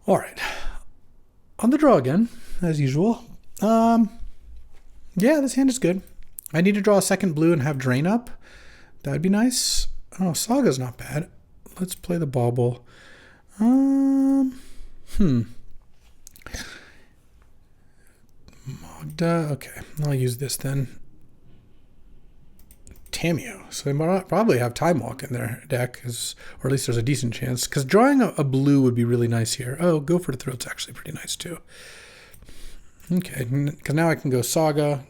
All right. On the draw again, as usual. Yeah, this hand is good. I need to draw a second blue and have Drain up. That'd be nice. Oh, Saga's not bad. Let's play the Bauble. Magda. Okay, I'll use this then. Tameo. So they might probably have Time Walk in their deck, or at least there's a decent chance. Because drawing a blue would be really nice here. Oh, Go for the Throat's actually pretty nice too. Okay, because now I can go Saga.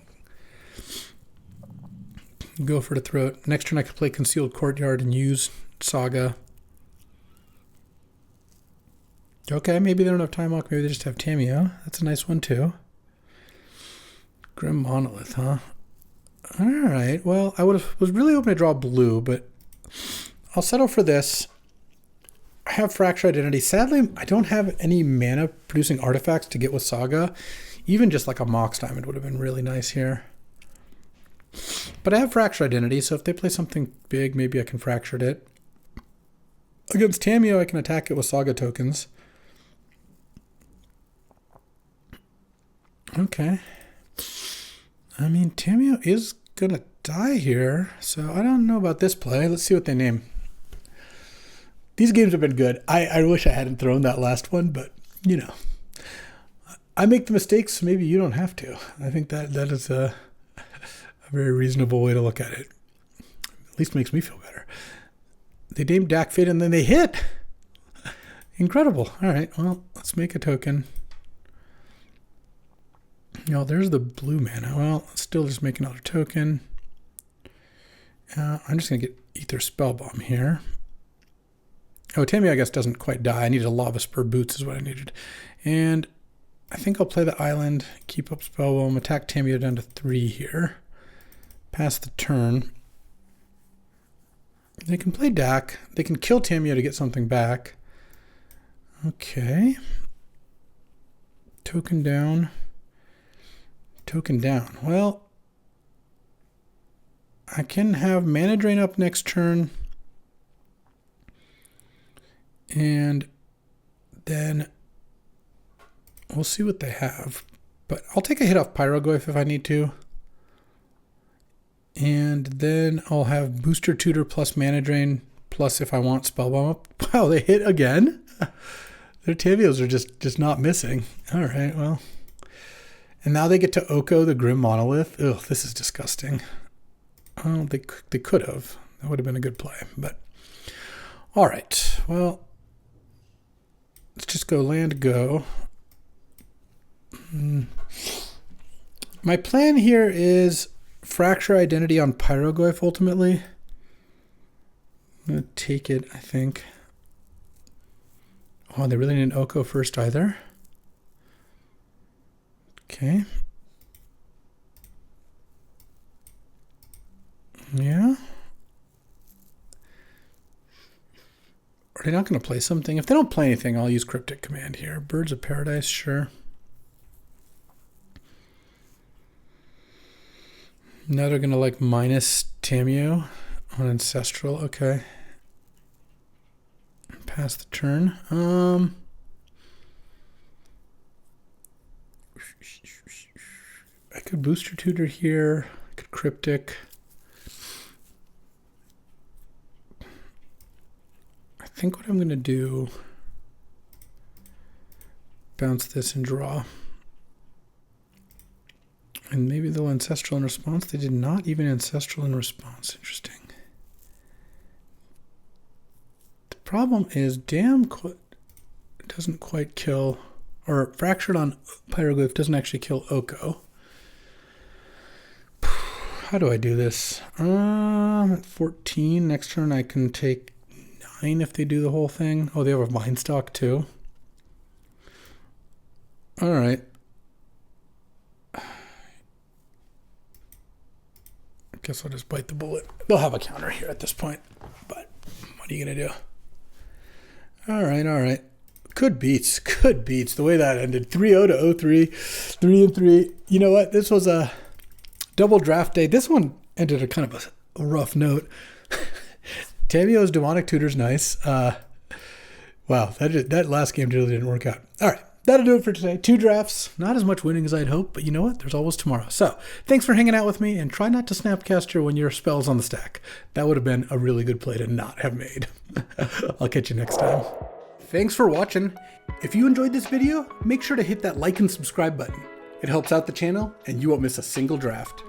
Go for the Throat. Next turn I could play Concealed Courtyard and use Saga. Okay, maybe they don't have Time Walk. Maybe they just have Tameo. That's a nice one too. Grim Monolith, huh? All right. Well, I was really hoping to draw blue, but I'll settle for this. I have Fracture Identity. Sadly, I don't have any mana producing artifacts to get with Saga. Even just like a Mox Diamond would have been really nice here. But I have Fracture Identity, so if they play something big, maybe I can Fracture it. Against Tameo, I can attack it with Saga tokens. Okay. I mean, Tameo is going to die here, so I don't know about this play. Let's see what they name. These games have been good. I wish I hadn't thrown that last one, but, I make the mistakes, so maybe you don't have to. I think that is a very reasonable way to look at it. At least makes me feel better. They named Dak Fate, and then they hit. Incredible. All right, well, let's make a token. There's the blue mana. Well, let's still just make another token. I'm just going to get Ether Spellbomb here. Oh, Tameo, I guess, doesn't quite die. I needed a Lava Spur Boots is what I needed. And I think I'll play the island, keep up Spellbomb, attack Tameo down to 3 here. Pass the turn. They can play Dak. They can kill Tameo to get something back. Okay. Token down. Token down. Well, I can have Mana Drain up next turn. And then we'll see what they have. But I'll take a hit off Pyroglyph if I need to. And then I'll have Booster Tutor plus Mana Drain plus if I want Spellbomb up. Wow, they hit again? Their Tameos are just not missing. All right, well. And now they get to Oko, the Grim Monolith. Ugh, this is disgusting. Oh, they could have. That would have been a good play. But all right, well, let's just go land, go. My plan here is Fracture Identity on Pyroglyph ultimately. I'm going to take it, I think. Oh, they really didn't Oko first either. Okay. Are they not going to play something? If they don't play anything, I'll use Cryptic Command here. Birds of Paradise, sure. Now they're going to like minus Tameo on Ancestral. Okay. Pass the turn. I could Booster Tutor here. I could Cryptic. I think what I'm going to do, bounce this and draw. And maybe they'll Ancestral in response. They did not even Ancestral in response. Interesting. The problem is Dam doesn't quite kill, or Fractured on Pyroglyph doesn't actually kill Oko. How do I do this? I'm at 14. Next turn I can take 9 if they do the whole thing. Oh, they have a Mind Stalk too. All right. I guess I'll just bite the bullet. They'll have a counter here at this point, but what are you gonna do? All right, all right. Good beats, good beats. The way that ended, 3-0 to 0-3, 3-3. You know what? This was a double draft day. This one ended a kind of a rough note. Tameo's Demonic Tutor's nice. Wow, that last game really didn't work out. All right, that'll do it for today. 2 drafts, not as much winning as I'd hoped, but you know what? There's always tomorrow. So thanks for hanging out with me, and try not to Snapcaster when your spell's on the stack. That would have been a really good play to not have made. I'll catch you next time. Thanks for watching. If you enjoyed this video, make sure to hit that like and subscribe button. It helps out the channel, and you won't miss a single draft.